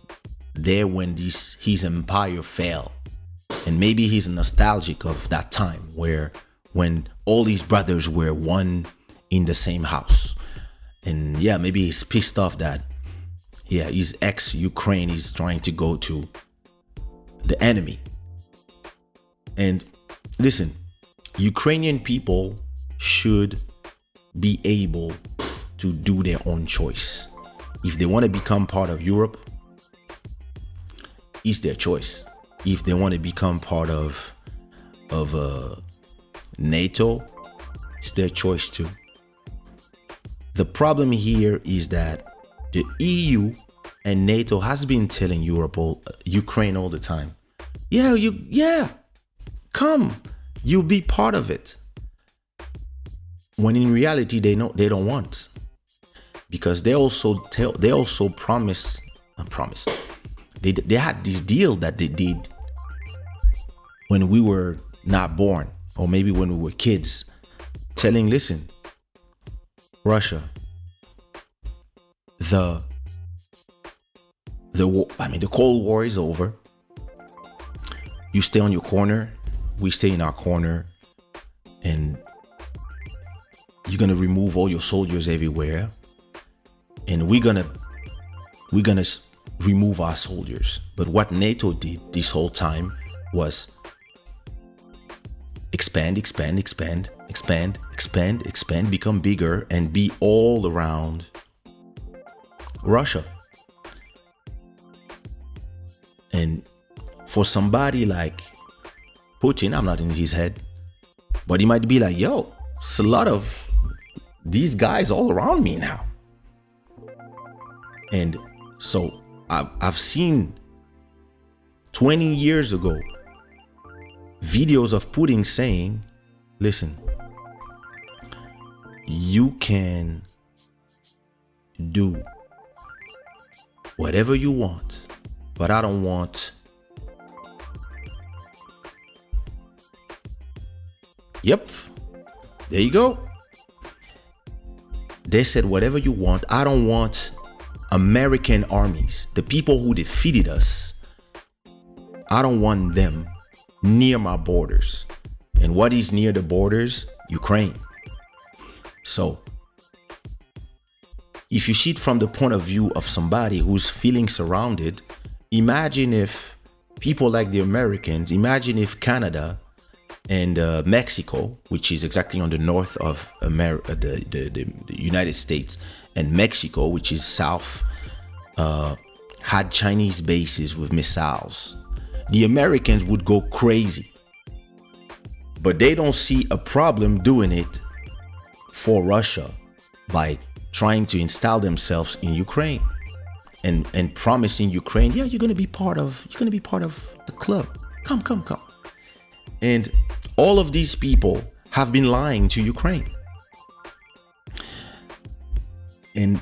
there when his empire fell. And maybe he's nostalgic of that time when all these brothers were one in the same house. And yeah, maybe he's pissed off that Yeah, his ex-Ukraine is trying to go to the enemy. And listen, Ukrainian people should be able to do their own choice. If they want to become part of Europe, it's their choice. If they want to become part of NATO, it's their choice too. The problem here is that the EU and NATO has been telling Ukraine all the time, come, you'll be part of it. When in reality, they don't want, because they also promised. They had this deal that they did when we were not born, or maybe when we were kids, telling, listen, Russia, the Cold War is over. You stay on your corner, we stay in our corner, and you're gonna remove all your soldiers everywhere, and we're gonna remove our soldiers. But what NATO did this whole time was expand, become bigger, and be all around Russia. And for somebody like Putin, I'm not in his head, but he might be like, yo, it's a lot of these guys all around me now. And so I've seen 20 years ago videos of Putin saying, listen, you can do whatever you want, but I don't want. Yep, there you go. They said, whatever you want, I don't want American armies, the people who defeated us, I don't want them near my borders. And what is near the borders? Ukraine. So if you see it from the point of view of somebody who's feeling surrounded, imagine if people like the Americans, imagine if Canada and Mexico, which is exactly on the north of America, the United States, and Mexico, which is south, had Chinese bases with missiles. The Americans would go crazy, but they don't see a problem doing it for Russia by trying to install themselves in Ukraine and promising Ukraine, yeah, you're gonna be part of the club. Come. And all of these people have been lying to Ukraine. And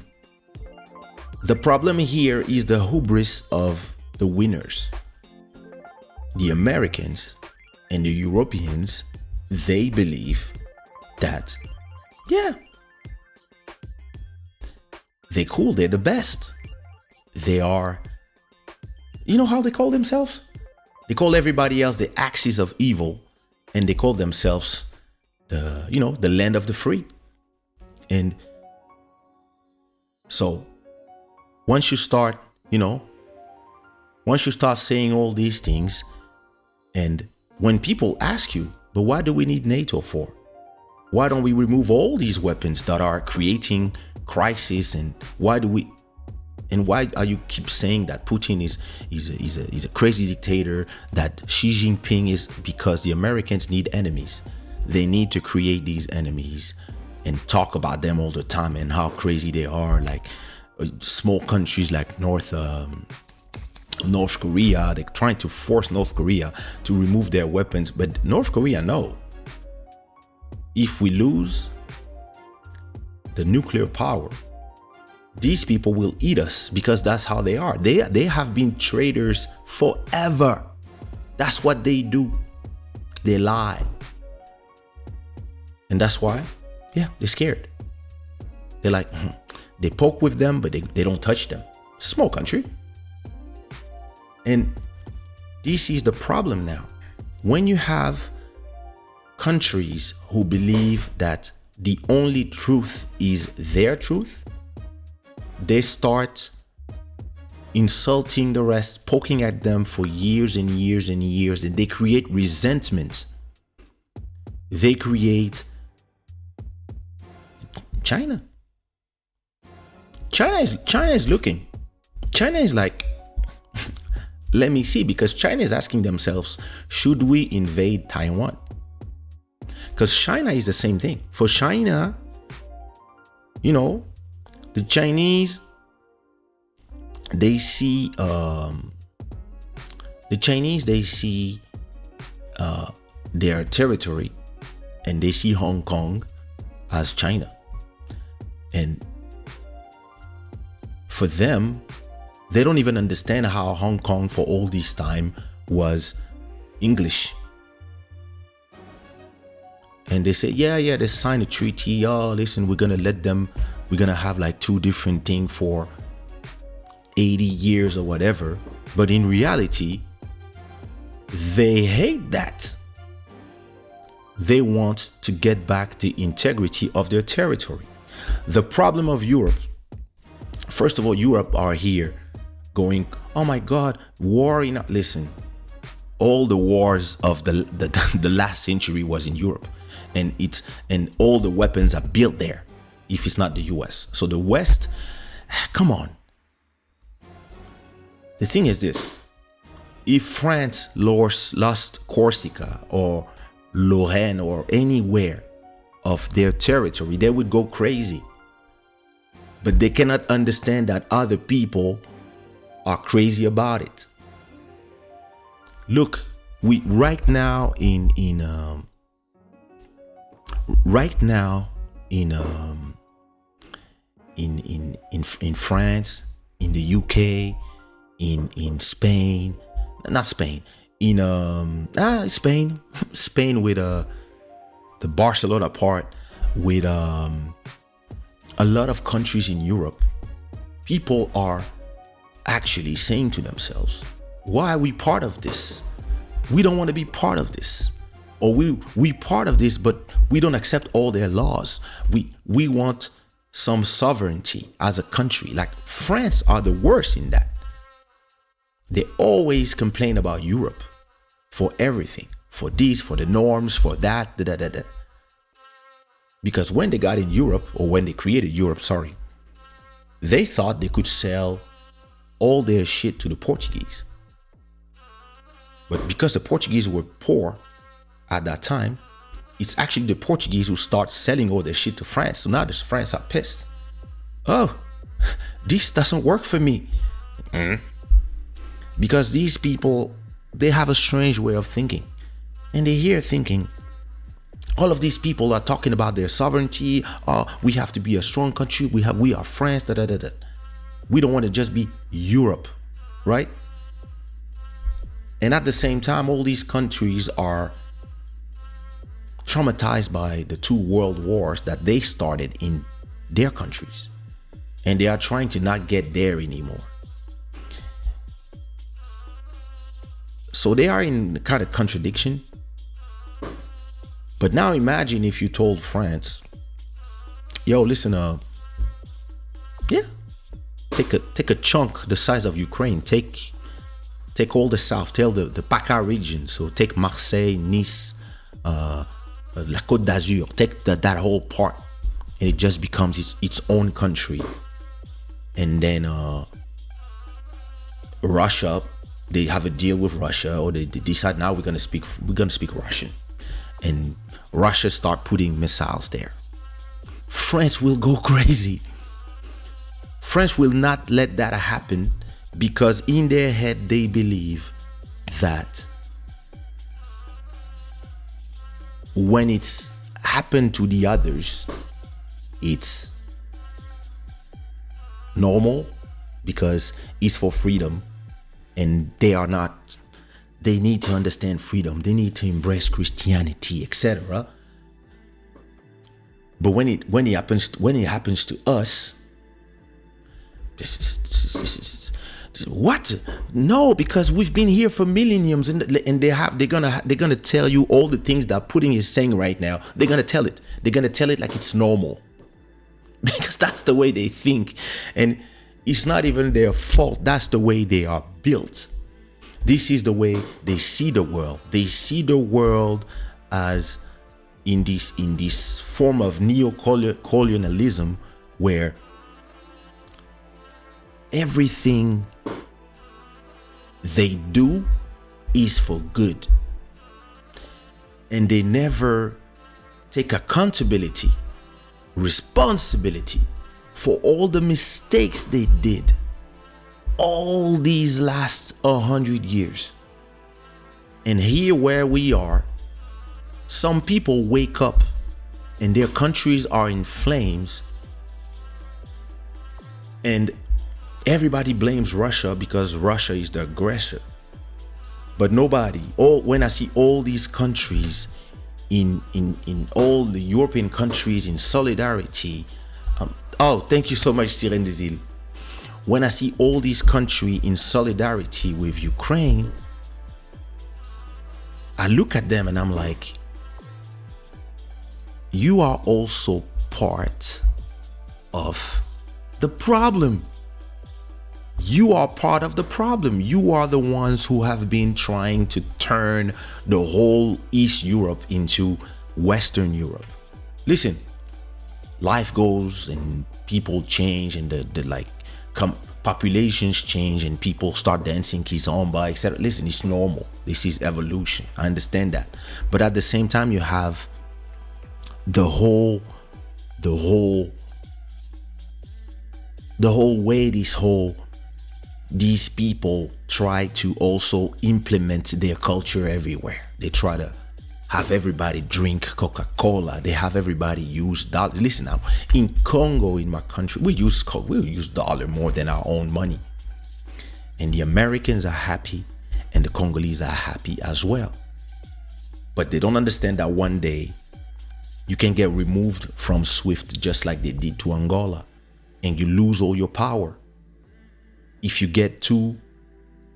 the problem here is the hubris of the winners. The Americans and the Europeans, they believe that, yeah, they're cool, they're the best. They are, you know how they call themselves? They call everybody else the axis of evil, and they call themselves the land of the free. And so once you start saying all these things, and when people ask you, but why do we need NATO for? Why don't we remove all these weapons that are creating crisis? And why are you keep saying that Putin is a crazy dictator, that Xi Jinping is? Because the Americans need enemies. They need to create these enemies and talk about them all the time and how crazy they are. Like small countries like North Korea, they're trying to force North Korea to remove their weapons, but North Korea know, if we lose the nuclear power, these people will eat us, because that's how they are. They have been traitors forever. That's what they do. They lie. And that's why, yeah, they're scared. They're like, they poke with them, but they don't touch them. It's a small country. And this is the problem now. When you have countries who believe that the only truth is their truth, they start insulting the rest, poking at them for years and years and years, and they create resentment. They create China. China is looking. China is like, let me see, because China is asking themselves, should we invade Taiwan? Because China is the same thing. For China, you know, the Chinese, they see their territory, and they see Hong Kong as China. And for them, they don't even understand how Hong Kong for all this time was English. And they say, yeah, they signed a treaty. Oh, listen, we're gonna have like two different things for 80 years or whatever. But in reality, they hate that. They want to get back the integrity of their territory. The problem of Europe, first of all, Europe are here going, oh my God, war in, listen, all the wars of the last century was in Europe, and all the weapons are built there, if it's not the US. So the West, come on. The thing is this, if France lost Corsica or Lorraine or anywhere of their territory, they would go crazy. But they cannot understand that other people are crazy about it. Look, right now in France, in the UK, in Spain, not Spain, in Spain with the Barcelona part, with a lot of countries in Europe, people are actually saying to themselves, why are we part of this? We don't want to be part of this. Or we part of this, but we don't accept all their laws. We want some sovereignty as a country. Like France are the worst in that. They always complain about Europe for everything, for this, for the norms, for that, da. Because when they got in Europe, or when they created Europe, they thought they could sell all their shit to the Portuguese. But because the Portuguese were poor at that time, it's actually the Portuguese who start selling all their shit to France. So now the France are pissed. Oh, this doesn't work for me. Because these people, they have a strange way of thinking. And they're here thinking, all of these people are talking about their sovereignty. We have to be a strong country. We are France. We don't want to just be Europe, right? And at the same time, all these countries are traumatized by the two world wars that they started in their countries, and they are trying to not get there anymore. So they are in kind of contradiction. But now imagine if you told France, yo, listen, take a chunk the size of Ukraine, take all the south, tell the PACA region, so take Marseille, Nice, La Côte d'Azur, take that whole part, and it just becomes its own country. And then Russia, they have a deal with Russia, or they decide now we're gonna speak Russian, and Russia start putting missiles there. France will go crazy. France will not let that happen, because in their head they believe that when it's happened to the others, it's normal because it's for freedom, and they are not. They need to understand freedom. They need to embrace Christianity, etc. But when it happens to us, this is what? No, because we've been here for millenniums, and they're gonna tell you all the things that Putin is saying right now. They're gonna tell it. They're gonna tell it like it's normal, because that's the way they think. And It's not even their fault. That's the way they are built. This is the way they see the world. They see the world as in this form of neo-colonialism where everything they do is for good. And they never take accountability, responsibility for all the mistakes they did all these last 100 years. And here where we are, some people wake up and their countries are in flames and everybody blames Russia because Russia is the aggressor. But nobody, when I see all these countries in all the European countries in solidarity, thank you so much, Siren Dizil. When I see all these countries in solidarity with Ukraine, I look at them and I'm like, you are also part of the problem. You are part of the problem. You are the ones who have been trying to turn the whole East Europe into Western Europe. Listen, life goes and people change and populations change and people start dancing kizomba, etc. Listen, it's normal. This is evolution. I understand that. But at the same time, you have the whole way these people try to also implement their culture everywhere. They try to have everybody drink Coca-Cola. They have everybody use dollar. Listen now, in Congo, in my country, we use dollar more than our own money. And the Americans are happy and the Congolese are happy as well. But they don't understand that one day you can get removed from SWIFT just like they did to Angola and you lose all your power. If you get too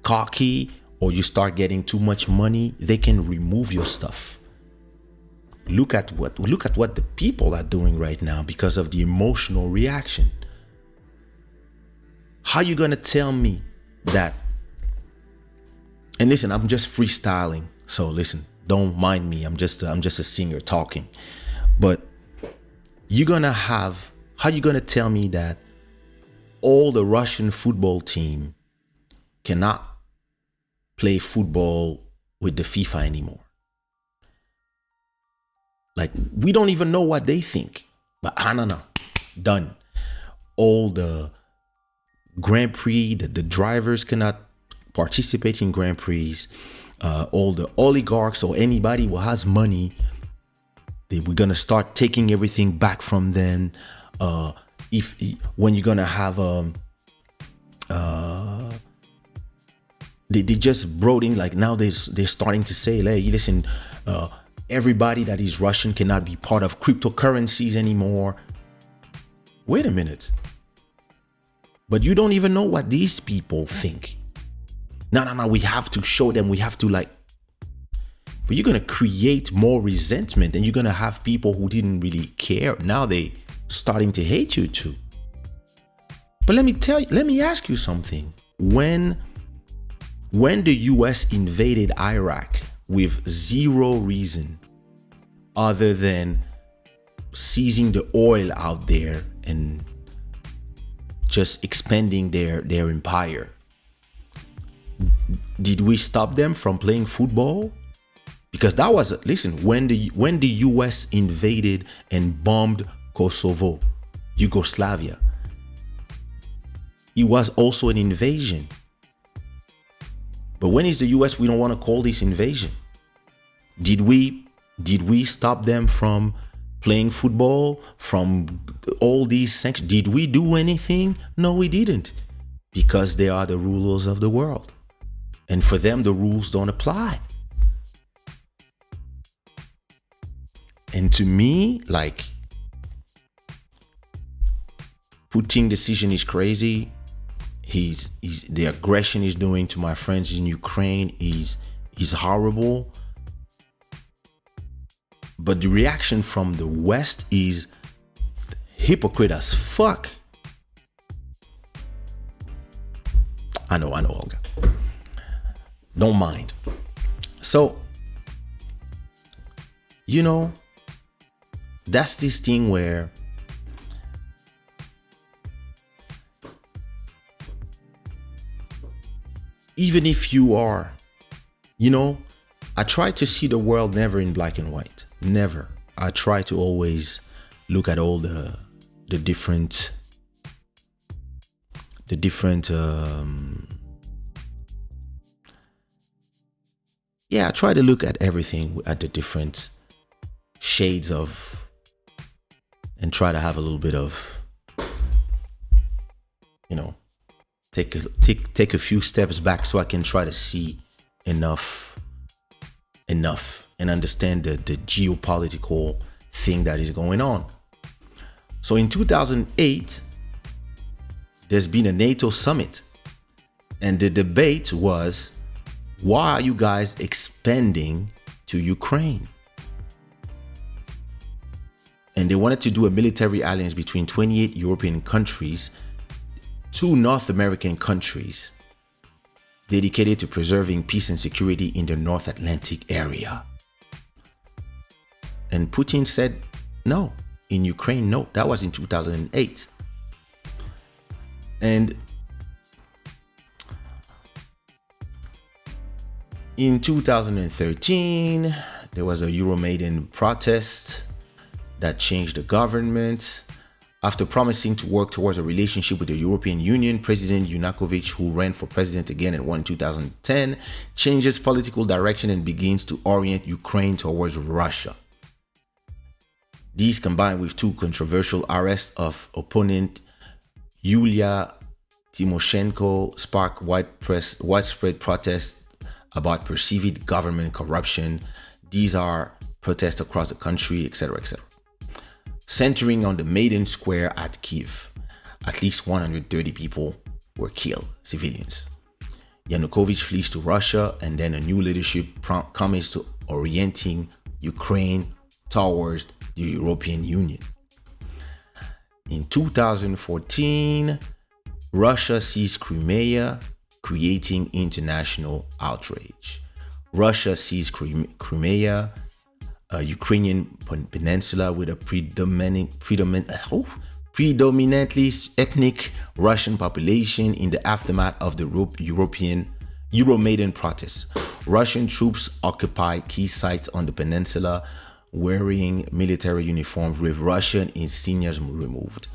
cocky or you start getting too much money, they can remove your stuff. Look at what the people are doing right now because of the emotional reaction. How you gonna tell me that? And listen, I'm just freestyling, so listen, don't mind me. I'm just a singer talking. But how you gonna tell me that all the Russian football team cannot play football with the FIFA anymore? Like, we don't even know what they think. But no, done. All the Grand Prix, the drivers cannot participate in Grand Prix. All the oligarchs or anybody who has money, we're gonna start taking everything back from them. When you're gonna have they just brought in, like, now they're starting to say, hey, listen, everybody that is Russian cannot be part of cryptocurrencies anymore. Wait a minute. But you don't even know what these people think. No, we have to show them, we have to but you're gonna create more resentment and you're gonna have people who didn't really care. Now they starting to hate you too. But let me ask you something. When the US invaded Iraq with zero reason other than seizing the oil out there and just expanding their empire, did we stop them from playing football? Because that was, listen, when the US invaded and bombed Kosovo, Yugoslavia, it was also an invasion. But when is the US, we don't want to call this invasion. Did we stop them from playing football, from all these sanctions? Did we do anything? No, we didn't. Because they are the rulers of the world. And for them, the rules don't apply. And to me, like, Putin's decision is crazy. The aggression he's doing to my friends in Ukraine is horrible. But the reaction from the West is hypocrite as fuck. I know, Olga. Don't mind. So, that's this thing where even if you are, I try to see the world never in black and white. Never. I try to always look at all the different I try to look at everything at the different shades of, and try to have a little bit of, take a few steps back so I can try to see enough and understand the geopolitical thing that is going on. So in 2008, there's been a NATO summit, and the debate was, why are you guys expanding to Ukraine? And they wanted to do a military alliance between 28 European countries, 2 North American countries, dedicated to preserving peace and security in the North Atlantic area. And Putin said no. In Ukraine, no. That was in 2008. And in 2013, there was a Euromaidan protest that changed the government. After promising to work towards a relationship with the European Union, President Yanukovych, who ran for president again and won in 2010, changes political direction and begins to orient Ukraine towards Russia. These, combined with 2 controversial arrests of opponent Yulia Tymoshenko, sparked widespread protests about perceived government corruption. These are protests across the country, etc., etc. Centering on the Maidan Square at Kiev, at least 130 people were killed, civilians. Yanukovych flees to Russia, and then a new leadership commits to orienting Ukraine towards the European Union. In 2014, Russia seized Crimea, creating international outrage. Russia seized Crimea, a Ukrainian peninsula with a predominantly ethnic Russian population in the aftermath of the Euromaidan protests. Russian troops occupy key sites on the peninsula wearing military uniforms with Russian insignia removed.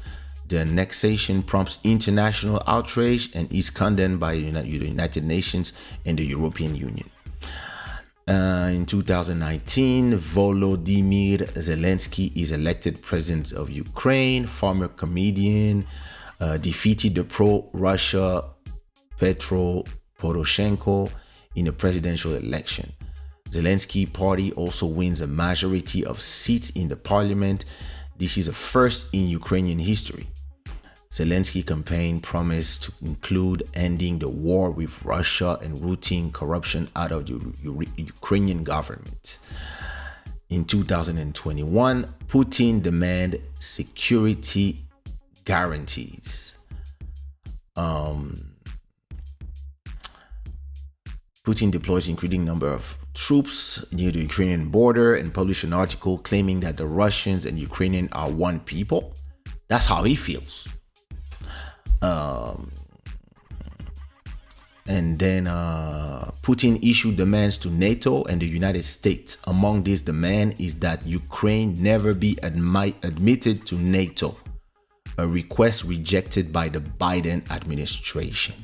The annexation prompts international outrage and is condemned by the United Nations and the European Union. In 2019, Volodymyr Zelensky is elected president of Ukraine. Former comedian defeated the pro-Russia Petro Poroshenko in a presidential election. Zelensky party also wins a majority of seats in the parliament. This is a first in Ukrainian history. Zelensky campaign promised to include ending the war with Russia and rooting corruption out of the Ukrainian government. In 2021, Putin demanded security guarantees. Putin deploys increasing number of troops near the Ukrainian border and published an article claiming that the Russians and Ukrainians are one people. That's how he feels. And then Putin issued demands to NATO and the United States. Among these demands is that Ukraine never be admitted to NATO, a request rejected by the Biden administration.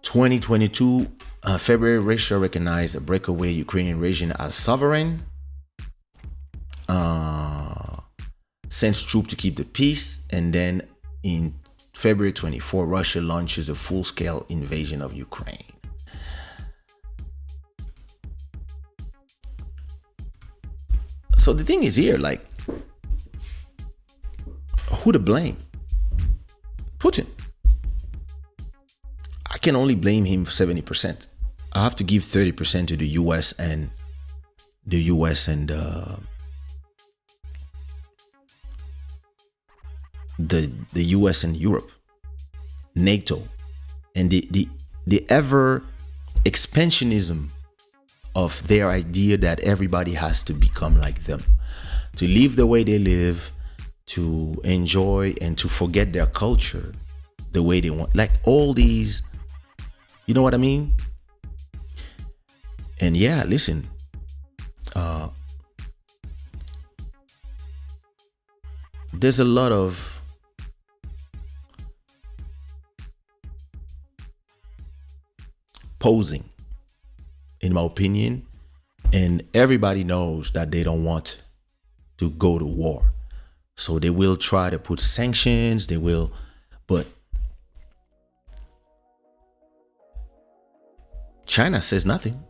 2022, February, Russia recognized a breakaway Ukrainian region as sovereign. Sends troops to keep the peace, and then in February 24, Russia launches a full-scale invasion of Ukraine. So the thing is here, like, who to blame? Putin. I can only blame him for 70%. I have to give 30% to the US and the US and Europe. NATO and the ever expansionism of their idea that everybody has to become like them, to live the way they live, to enjoy and to forget their culture the way they want. Like all these, you know what I mean? And yeah, listen, there's a lot of posing, in my opinion, and everybody knows that they don't want to go to war. So they will try to put sanctions, they will, but China says nothing.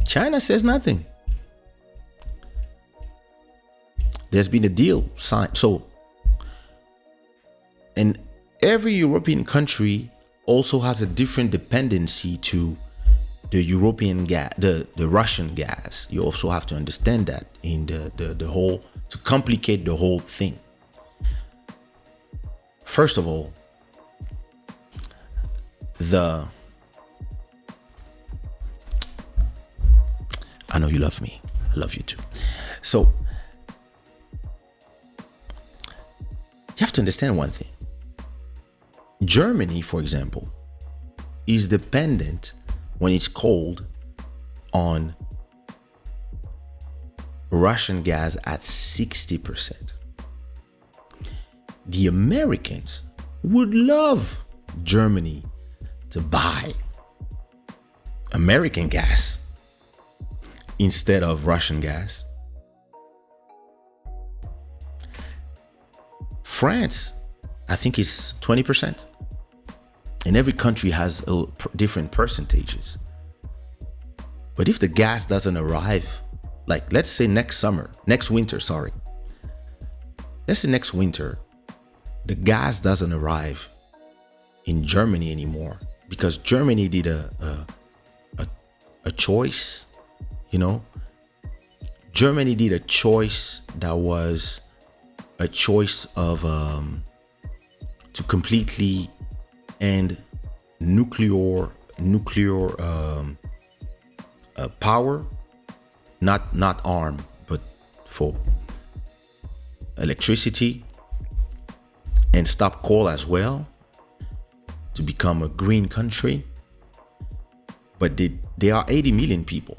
China says nothing. There's been a deal signed. So, and every European country also has a different dependency to the European gas, the Russian gas. You also have to understand that in the whole, to complicate the whole thing. First of all, I know you love me. I love you too. So you have to understand one thing. Germany, for example, is dependent when it's cold on Russian gas at 60%. The Americans would love Germany to buy American gas instead of Russian gas. France, I think, is 20%. And every country has different percentages. But if the gas doesn't arrive, like let's say next winter, let's say next winter, the gas doesn't arrive in Germany anymore because Germany did a choice, you know. Germany did a choice that was a choice of to completely end nuclear power, not arm, but for electricity, and stop coal as well, to become a green country. But they are 80 million people.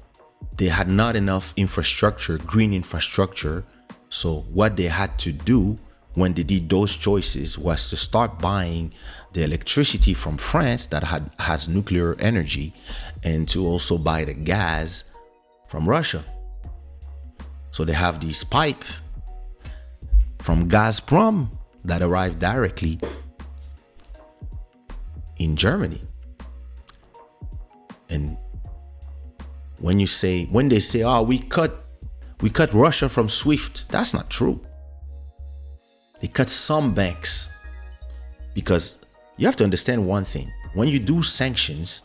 They had not enough infrastructure, green infrastructure. So what they had to do when they did those choices was to start buying the electricity from France that has nuclear energy, and to also buy the gas from Russia. So they have this pipe from Gazprom that arrived directly in Germany. And when they say, oh, we cut Russia from SWIFT, that's not true. They cut some banks, because you have to understand one thing. When you do sanctions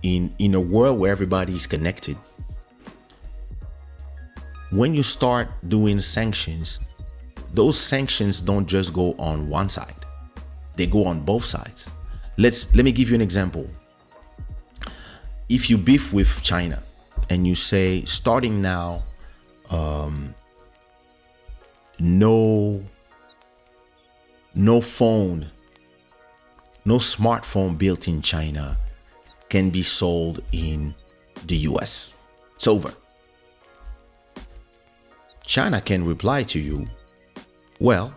in a world where everybody is connected, when you start doing sanctions, those sanctions don't just go on one side. They go on both sides. Let me give you an example. If you beef with China and you say, starting now, no smartphone built in China can be sold in the US. It's over. China can reply to you, well,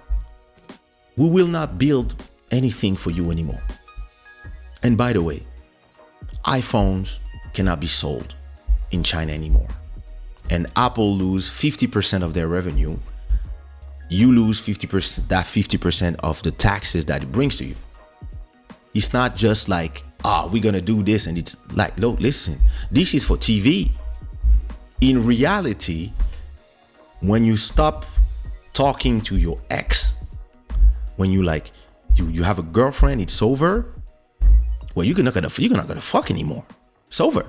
we will not build anything for you anymore. And by the way, iPhones cannot be sold in China anymore. And Apple lose 50% of their revenue. You lose 50% of the taxes that it brings to you. It's not just like, we're gonna do this, and it's like, no, listen, this is for TV. In reality, when you stop talking to your ex, when you have a girlfriend, it's over. Well, you're not gonna fuck anymore. It's over.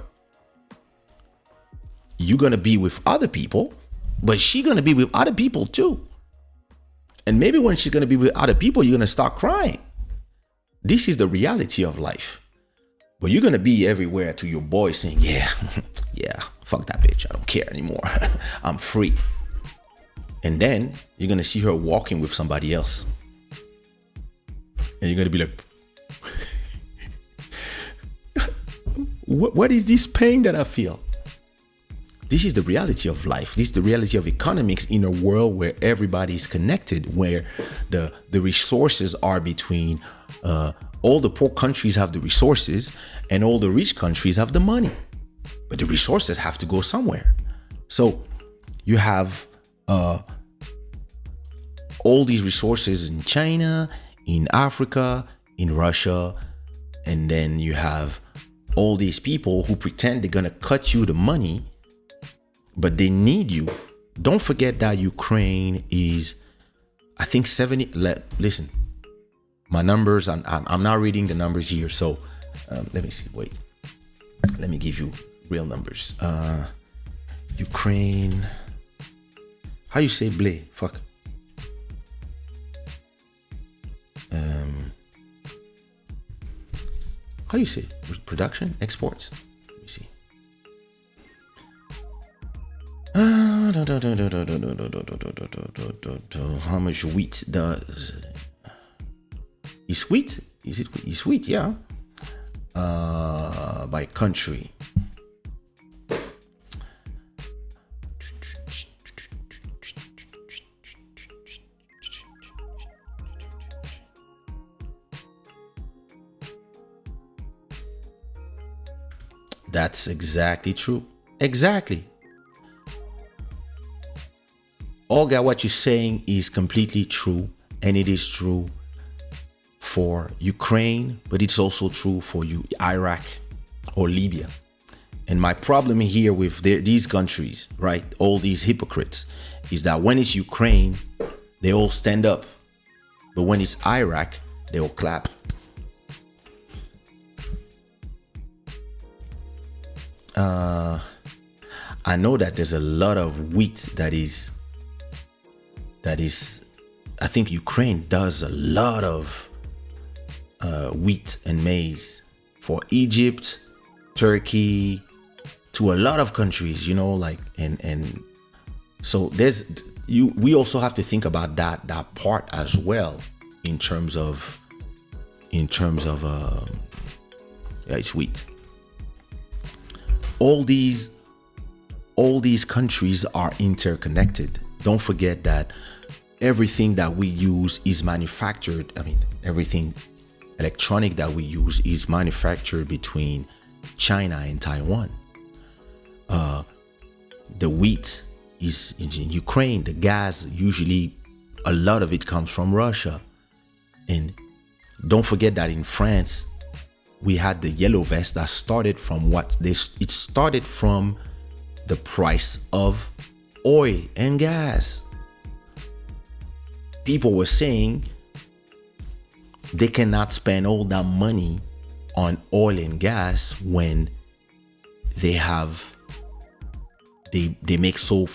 You're gonna be with other people, but she's gonna be with other people too. And maybe when she's gonna be with other people, you're gonna start crying. This is the reality of life. But you're gonna be everywhere to your boy saying, yeah, yeah, fuck that bitch, I don't care anymore. I'm free. And then you're gonna see her walking with somebody else. And you're gonna be like, what is this pain that I feel? This is the reality of life. This is the reality of economics in a world where everybody is connected, where the resources are between all the poor countries have the resources and all the rich countries have the money. But the resources have to go somewhere. So you have all these resources in China, in Africa, in Russia, and then you have all these people who pretend they're gonna cut you the money, but they need you. Don't forget that Ukraine is, I think 70. Listen, my numbers. I'm not reading the numbers here, so let me see. Wait, let me give you real numbers. Ukraine. How you say blé? Fuck. How you say production, exports? Let me see. How much wheat does is wheat? Is wheat? Yeah. By country. That's exactly true. Exactly. Olga, what you're saying is completely true, and it is true for Ukraine, but it's also true for Iraq or Libya. And my problem here with these countries, right, all these hypocrites, is that when it's Ukraine, they all stand up, but when it's Iraq, they all clap. I know that there's a lot of wheat that is I think Ukraine does a lot of wheat and maize for Egypt, Turkey, to a lot of countries, you know, like and so we also have to think about that part as well in terms of it's wheat. All these countries are interconnected. Don't forget that everything that we use is manufactured. I mean, everything electronic that we use is manufactured between China and Taiwan. The wheat is in Ukraine. The gas, usually a lot of it comes from Russia. And don't forget that in France, we had the yellow vest that started from it started from the price of oil and gas. People were saying they cannot spend all that money on oil and gas when they make so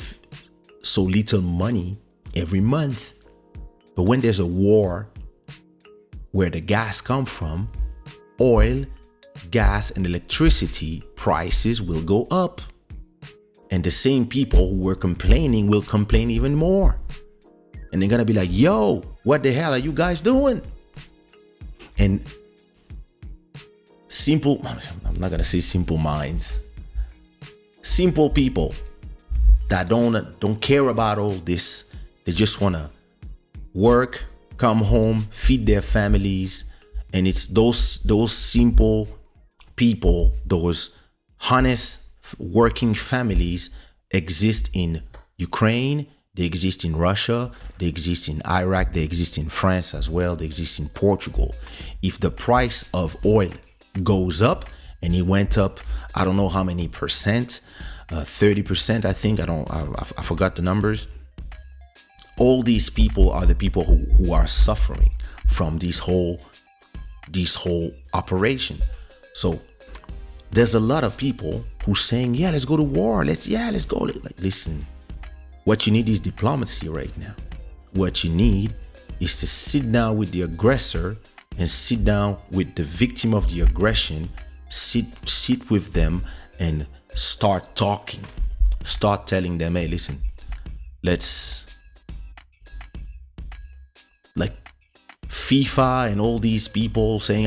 little money every month. But when there's a war where the gas comes from, oil, gas, and electricity prices will go up. And the same people who were complaining will complain even more. And they're gonna be like, yo, what the hell are you guys doing? And I'm not gonna say simple minds, simple people that don't care about all this. They just wanna work, come home, feed their families. And it's those simple people, those honest working families exist in Ukraine, they exist in Russia, they exist in Iraq, they exist in France as well, they exist in Portugal. If the price of oil goes up, and it went up, I don't know how many percent, 30%, I think, I forgot the numbers. All these people are the people who are suffering from this whole operation. So there's a lot of people who saying, yeah, let's go to war. Let's go. Like, listen, what you need is diplomacy right now. What you need is to sit down with the aggressor and sit down with the victim of the aggression, sit with them and start talking. Start telling them, hey, listen, let's, like FIFA and all these people saying,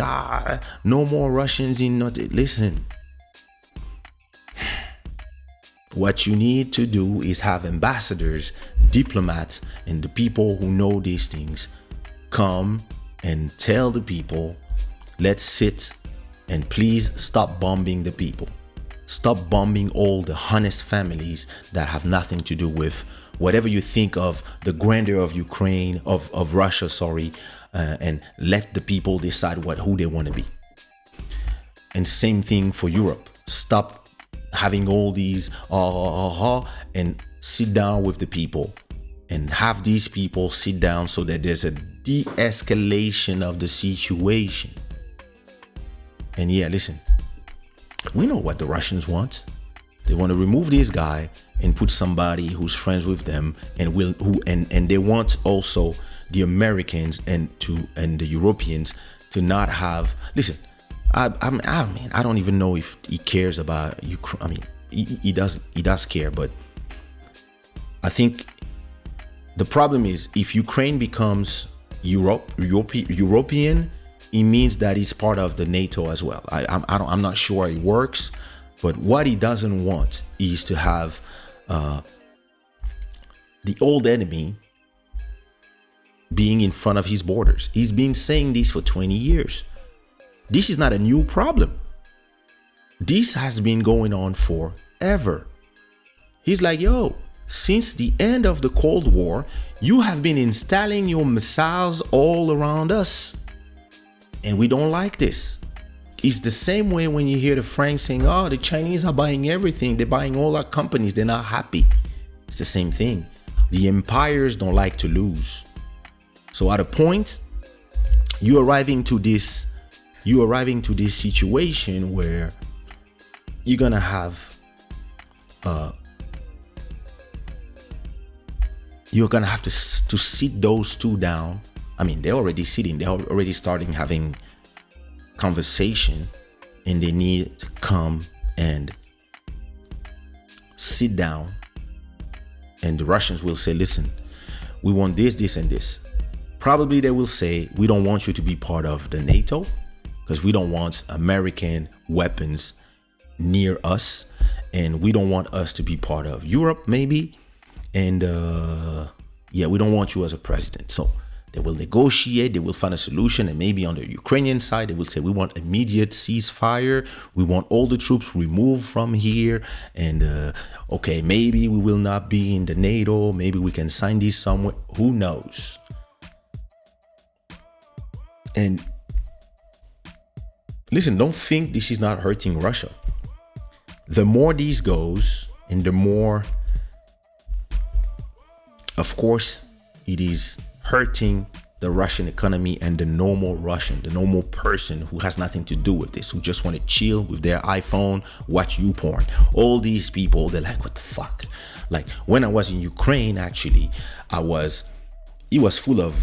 no more Russians in not. Listen, what you need to do is have ambassadors, diplomats, and the people who know these things come and tell the people, let's sit and please stop bombing the people. Stop bombing all the honest families that have nothing to do with whatever you think of the grandeur of Ukraine, of Russia, and let the people decide who they want to be. And same thing for Europe. Stop having all these and sit down with the people and have these people sit down so that there's a de-escalation of the situation. And yeah, listen, we know what the Russians want. They want to remove this guy and put somebody who's friends with them, and they want also the Americans and the Europeans to not have. Listen, I mean, I don't even know if he cares about Ukraine. I mean, he does care, but I think the problem is if Ukraine becomes European, it means that he's part of the NATO as well. I'm not sure it works, but what he doesn't want is to have the old enemy being in front of his borders. He's been saying this for 20 years. This is not a new problem. This has been going on forever. He's like, yo, since the end of the Cold War, you have been installing your missiles all around us. And we don't like this. It's the same way when you hear the Franks saying, oh, the Chinese are buying everything. They're buying all our companies. They're not happy. It's the same thing. The empires don't like to lose. So at a point, you're arriving to this situation where you're going to have to sit those two down. I mean, they're already sitting. They're already starting having conversation, and they need to come and sit down. And the Russians will say, listen, we want this, this, and this. Probably they will say, we don't want you to be part of the NATO because we don't want American weapons near us, and we don't want us to be part of Europe, maybe. And we don't want you as a president. So they will negotiate, they will find a solution, and maybe on the Ukrainian side, they will say, we want immediate ceasefire. We want all the troops removed from here. And okay, maybe we will not be in the NATO. Maybe we can sign this somewhere. Who knows? And listen, don't think this is not hurting Russia. The more this goes, and the more, of course, it is hurting the Russian economy and the normal Russian, the normal person who has nothing to do with this, who just want to chill with their iPhone, watch YouPorn. All these people, they're like, what the fuck? Like when I was in Ukraine, actually, it was full of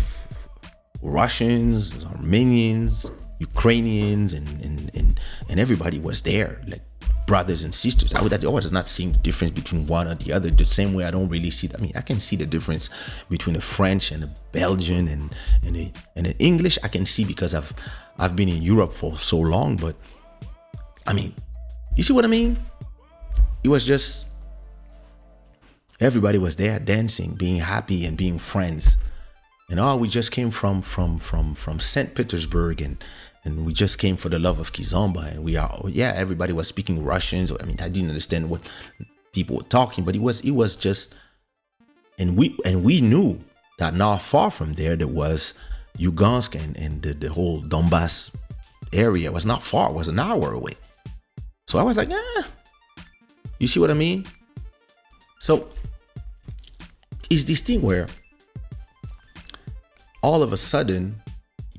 Russians, Armenians, Ukrainians, and everybody was there, like brothers and sisters. I was not seeing the difference between one or the other. The same way I don't really see. I mean, I can see the difference between a French and a Belgian and an English. I can see because I've been in Europe for so long. But I mean, you see what I mean? It was just everybody was there dancing, being happy, and being friends. And we just came from St. Petersburg, and we just came for the love of Kizomba, and everybody was speaking Russian. So I mean, I didn't understand what people were talking, but it was just, and we knew that not far from there was Lugansk and the whole Donbass area was not far, it was an hour away. So I was like, you see what I mean? So it's this thing where all of a sudden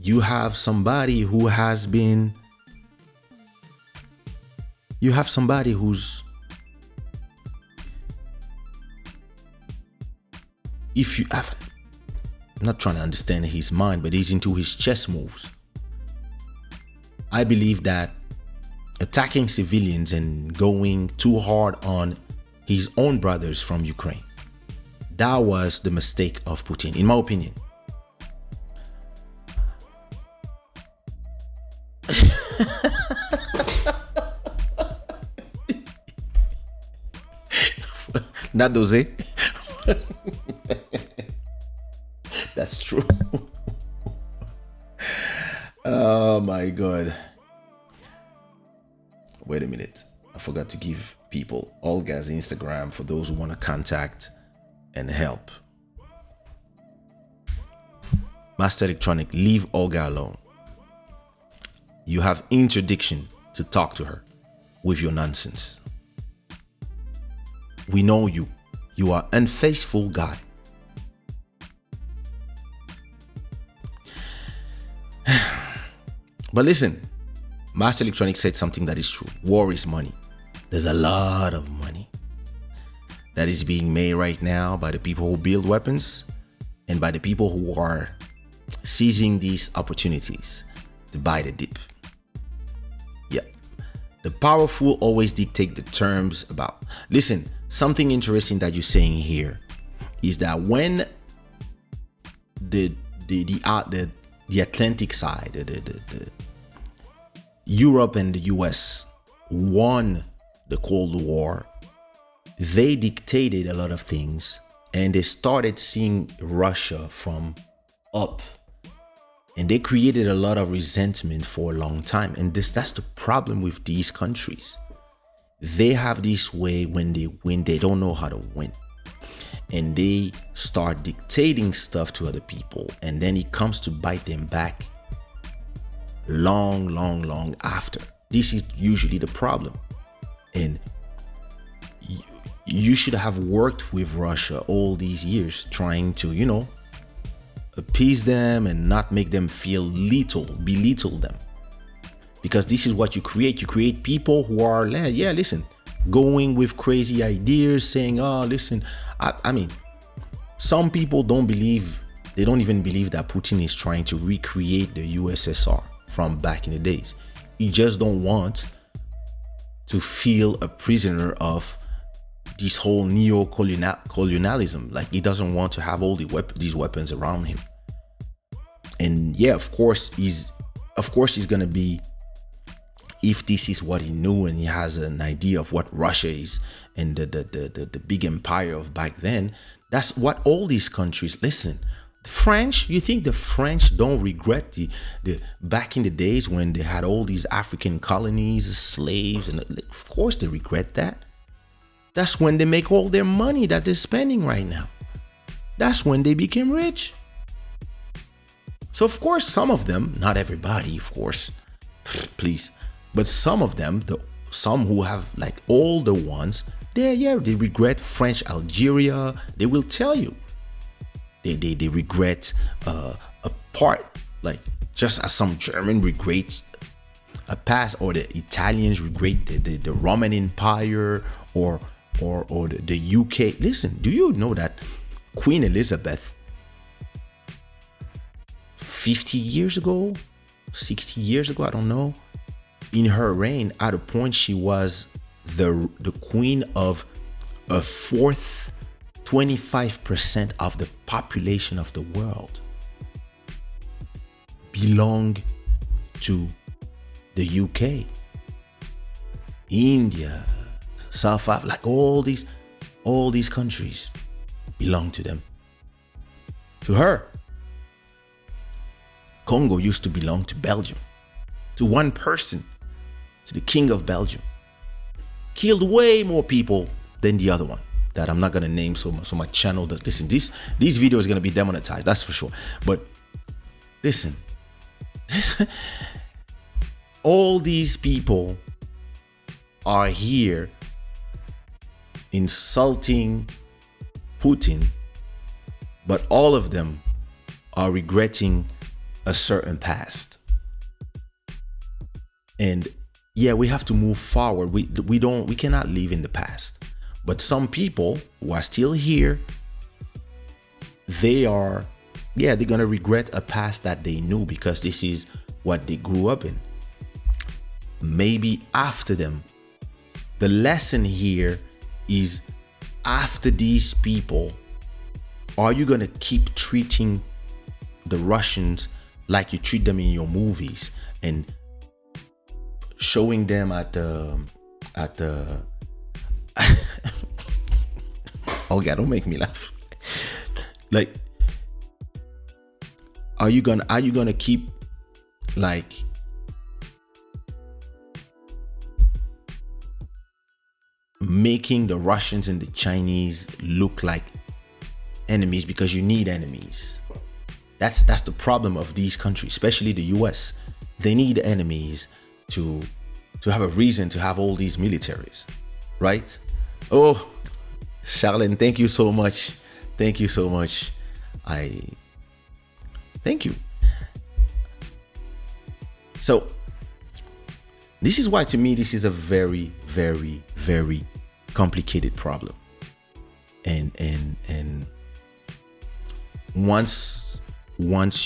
you have somebody who's I'm not trying to understand his mind, but he's into his chess moves. I believe that attacking civilians and going too hard on his own brothers from Ukraine, that was the mistake of Putin, in my opinion. Not those, eh? That's true. Oh my God. Wait a minute. I forgot to give people Olga's Instagram for those who want to contact and help. Master Electronic, leave Olga alone. You have interdiction to talk to her with your nonsense. We know you. You are unfaithful guy. But listen, Master Electronic said something that is true. War is money. There's a lot of money that is being made right now by the people who build weapons and by the people who are seizing these opportunities to buy the dip. Yeah. The powerful always dictate the terms about. Listen, something interesting that you're saying here is that when the Atlantic side, the Europe and the US won the Cold War, they dictated a lot of things and they started seeing Russia from up. And they created a lot of resentment for a long time. And that's the problem with these countries. They have this way when they win, they don't know how to win. And they start dictating stuff to other people. And then it comes to bite them back long after. This is usually the problem. And you should have worked with Russia all these years trying to, appease them and not make them feel belittle them. Because this is what you create. You create people who are, listen, going with crazy ideas, saying, oh, listen, I mean, some people don't even believe that Putin is trying to recreate the USSR from back in the days. He just don't want to feel a prisoner of this whole neo-colonialism. Like, he doesn't want to have all these weapons around him. And yeah, of course he's gonna be, if this is what he knew and he has an idea of what Russia is and the big empire of back then, that's what all these countries, listen, the French, you think the French don't regret the back in the days when they had all these African colonies, slaves, and of course they regret that. That's when they make all their money that they're spending right now. That's when they became rich. So of course, some of them, not everybody, of course, please, but some of them, some who have like all the ones, they regret French Algeria. They will tell you. They regret a part, like just as some German regrets a past, or the Italians regret the Roman Empire, or the UK. Listen, do you know that Queen Elizabeth 50 years ago, 60 years ago, I don't know, in her reign, at a point she was the queen of a fourth, 25% of the population of the world belonged to the UK, India, South Africa, like all these countries belong to them, to her. Congo used to belong to Belgium, to one person, to the king of Belgium. Killed way more people than the other one that I'm not gonna name, so my channel does. Listen, this video is gonna be demonetized, that's for sure. But listen, all these people are here insulting Putin, but all of them are regretting a certain past. And yeah, we have to move forward. We cannot live in the past. But some people who are still here, they are Yeah, they're gonna regret a past that they knew because this is what they grew up in. Maybe after them. The lesson here is, after these people, are you gonna keep treating the Russians like you treat them in your movies and showing them at the Olga, don't make me laugh. Like, are you gonna keep like making the Russians and the Chinese look like enemies because you need enemies? That's the problem of these countries, especially the US. They need enemies to have a reason to have all these militaries, right? Oh, Charlene, thank you so much. Thank you so much. Thank you. So this is why, to me, this is a very, very, very complicated problem. And once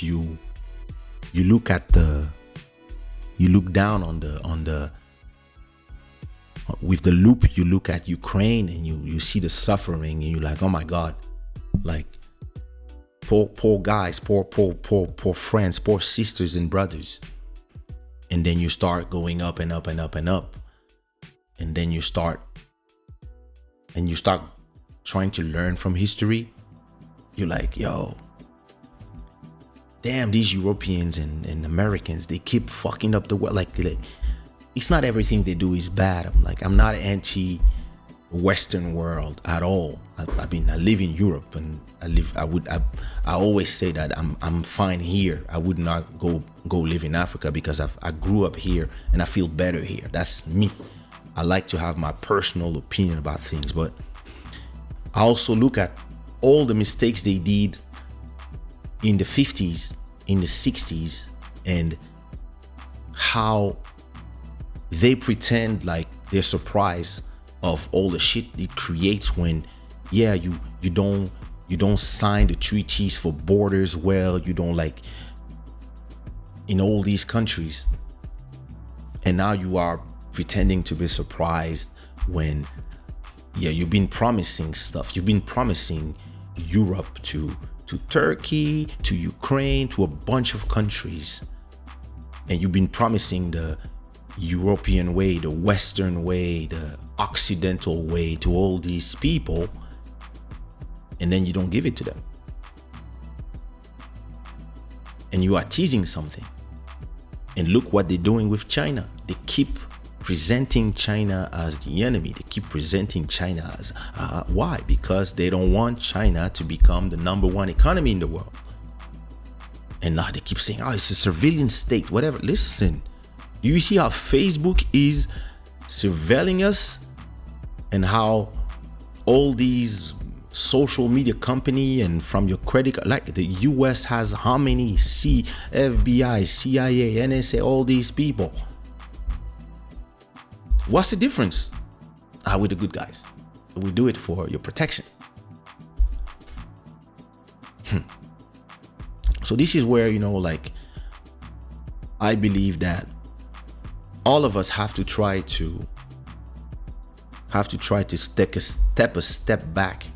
you look down on the with the loop, you look at Ukraine and you see the suffering and you're like, oh my God, like poor guys, poor friends, poor sisters and brothers. And then you start going up and up and up and up. And then you start trying to learn from history. You're like, yo, damn, these Europeans and Americans, they keep fucking up the world. Like, it's not everything they do is bad. I'm not anti-Western world at all. I live in Europe, and I always say that I'm fine here. I would not go live in Africa because I grew up here and I feel better here. That's me. I like to have my personal opinion about things, but I also look at all the mistakes they did in the 50s, in the 60s, and how they pretend like they're surprised of all the shit it creates when, yeah, you don't sign the treaties for borders well, you don't, like, in all these countries, and now you are pretending to be surprised when, yeah, you've been promising stuff. You've been promising Europe to Turkey, to Ukraine, to a bunch of countries, and you've been promising the European way, the Western way, the Occidental way to all these people, and then you don't give it to them. And you are teasing something. And look what they're doing with China. They keep presenting China as the enemy. They keep presenting China as why? Because they don't want China to become the #1 economy in the world. And now they keep saying, oh, it's a surveillance state, whatever. Listen, you see how Facebook is surveilling us, and how all these social media company and from your credit card, like the US has how many FBI, CIA, NSA, all these people. What's the difference? We're the good guys. We do it for your protection. So this is where, like, I believe that all of us have to try to take a step back,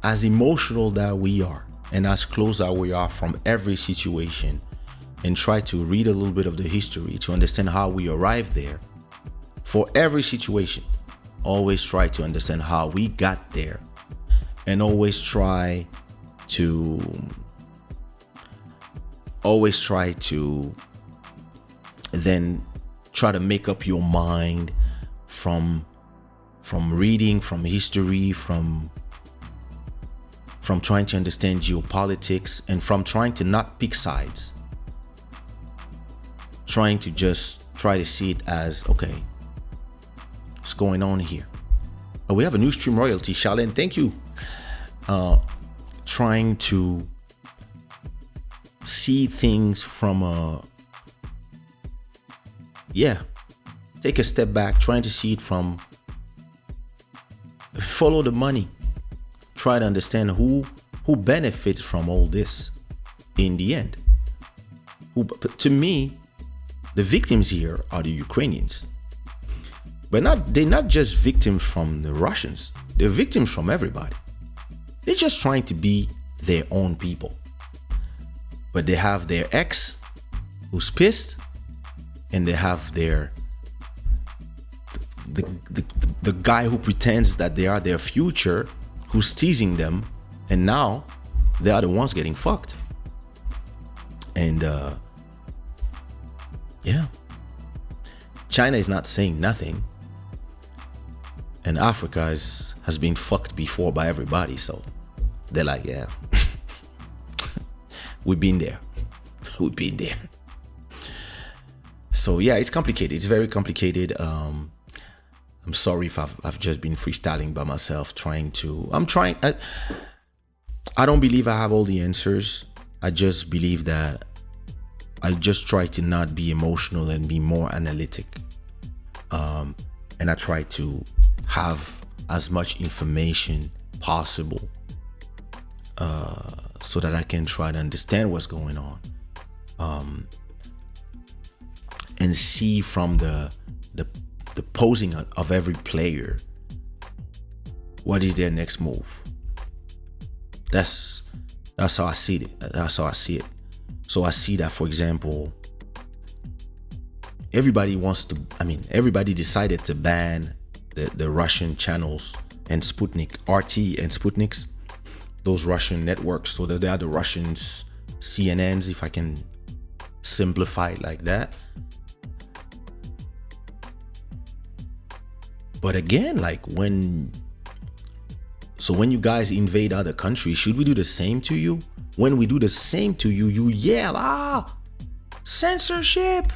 as emotional that we are and as close as we are from every situation, and try to read a little bit of the history to understand how we arrived there. For every situation, always try to understand how we got there, and always try to then try to make up your mind from reading, from history, from trying to understand geopolitics, and from trying to not pick sides. Trying to just try to see it as, okay, what's going on here? Oh, we have a new stream royalty, Charlene, thank you. Trying to see things from take a step back, trying to see it from, follow the money, try to understand who benefits from all this. in the end. But to me, the victims here are the Ukrainians. But they're not just victims from the Russians. They're victims from everybody. They're just trying to be their own people. But they have their ex who's pissed, and they have the guy who pretends that they are their future, who's teasing them, and now they are the ones getting fucked. And yeah, China is not saying nothing, and Africa has been fucked before by everybody, so they're like, yeah, we've been there. So yeah, it's complicated. It's very complicated. I'm sorry if I've just been freestyling by myself, I don't believe I have all the answers. I just believe that I just try to not be emotional and be more analytic. And I try to have as much information possible so that I can try to understand what's going on. And see from the posing of every player, what is their next move. That's how I see it. That's how I see it. So I see that, for example, everybody decided to ban the Russian channels and Sputnik, RT and Sputniks, those Russian networks, so that they are the Russians CNNs, if I can simplify it like that. But again, like when you guys invade other countries, should we do the same to you? When we do the same to you, you yell, censorship,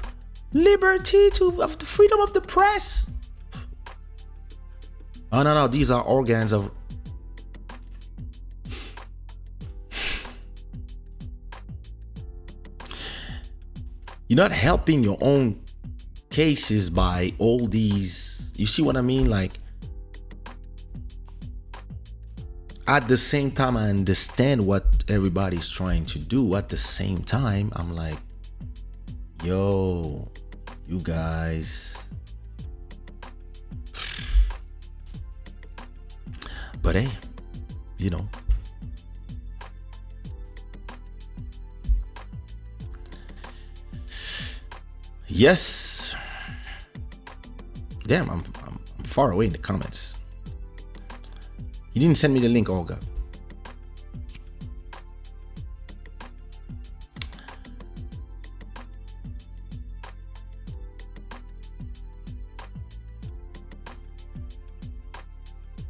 liberty of the freedom of the press. Oh no, these are organs of. You're not helping your own cases by all these. You see what I mean? Like, at the same time, I understand what everybody's trying to do. At the same time, I'm like, yo, you guys. But hey, you know. Yes. Damn, I'm far away in the comments. You didn't send me the link, Olga.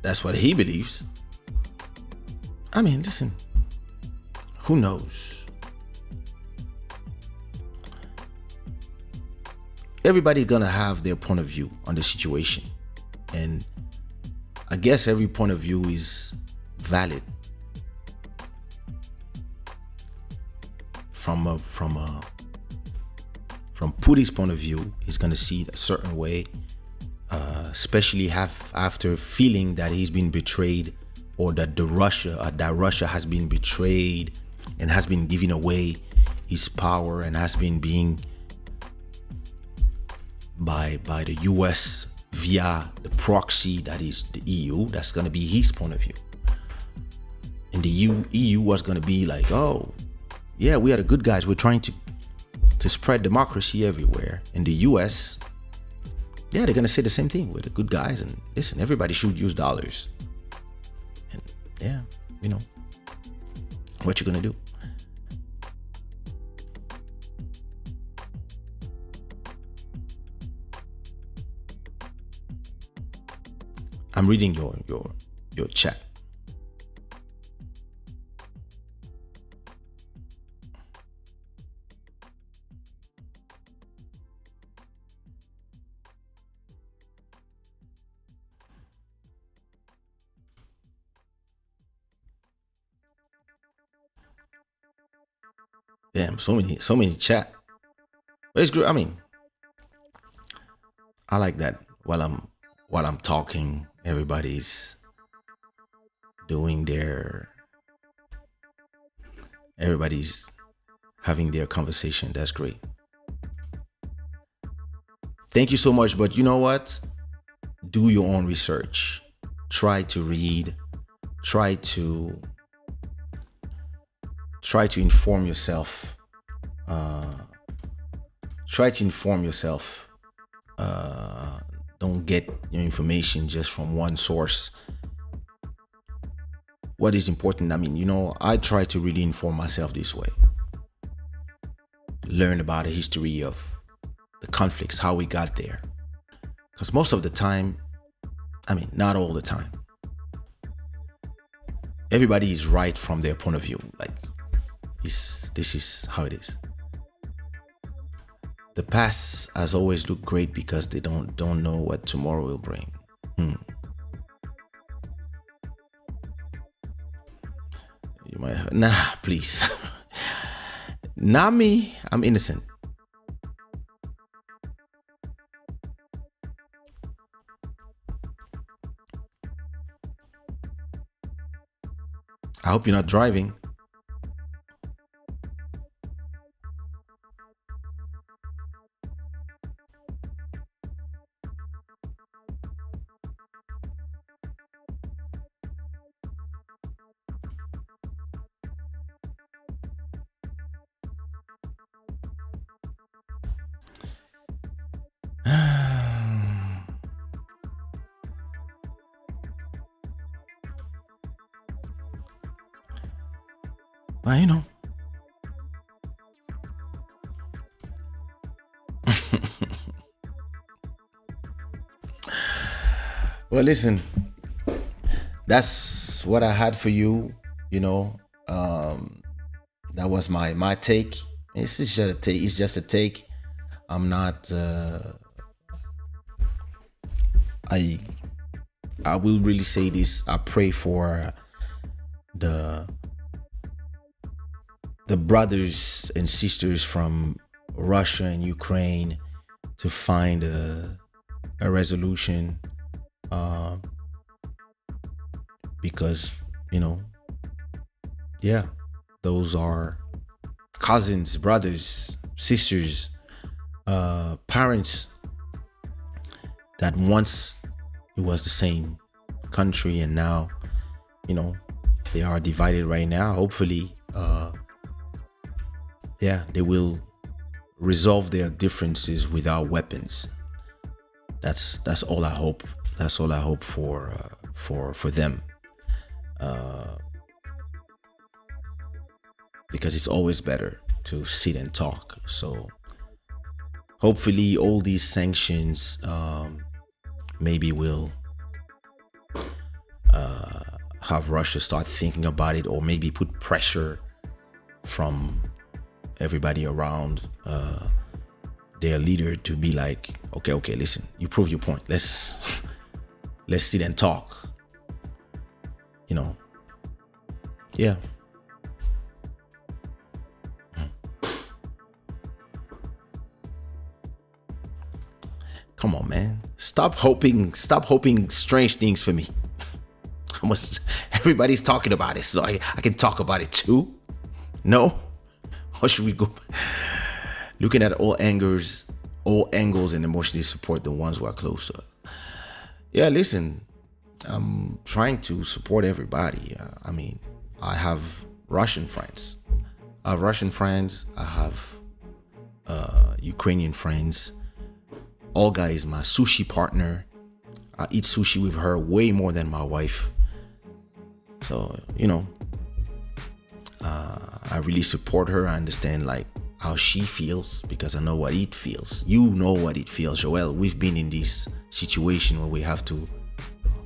That's what he believes. I mean, listen, who knows? Everybody's gonna have their point of view on the situation, and I guess every point of view is valid from Putin's point of view. He's gonna see it a certain way, especially after feeling that he's been betrayed, or that Russia has been betrayed and has been giving away his power and has been being by the US via the proxy that is the EU. That's going to be his point of view. And the EU was going to be like, oh yeah, we are the good guys, we're trying to spread democracy everywhere. And the US, yeah, they're going to say the same thing, we're the good guys, and listen, everybody should use dollars. And yeah, you know what you're going to do. I'm reading your chat. Damn, so many chat. But it's good. I mean, I like that while I'm talking, everybody's doing everybody's having their conversation. That's great. Thank you so much. But you know what? Do your own research. Try to read. Try to inform yourself. Try to inform yourself. Don't get your information just from one source. What is important? I mean, I try to really inform myself this way. Learn about the history of the conflicts, how we got there. Because most of the time, I mean, not all the time, everybody is right from their point of view. Like, this is how it is. The past has always looked great because they don't know what tomorrow will bring. You might have, nah, please. Not me. I'm innocent. I hope you're not driving. Well, well, listen, that's what I had for you. That was my take. It's just a take. It's just a take. I'm not. I will really say this. I pray for the brothers and sisters from Russia and Ukraine to find a resolution, because those are cousins, brothers, sisters, parents that once it was the same country, and now they are divided right now. Hopefully they will resolve their differences without weapons. That's all I hope. That's all I hope for them. Because it's always better to sit and talk. So hopefully all these sanctions maybe will have Russia start thinking about it, or maybe put pressure from everybody around their leader to be like, okay, listen, you prove your point. Let's sit and talk. Yeah. Come on, man. Stop hoping strange things for me. Everybody's talking about it, so I can talk about it too. No? Or should we go looking at all angles and emotionally support the ones who are closer? Yeah, listen, I'm trying to support everybody. I have Russian friends. I have Ukrainian friends. Olga is my sushi partner. I eat sushi with her way more than my wife. So, I really support her. I understand how she feels, because I know what it feels. You know what it feels, Joel. We've been in this situation where we have to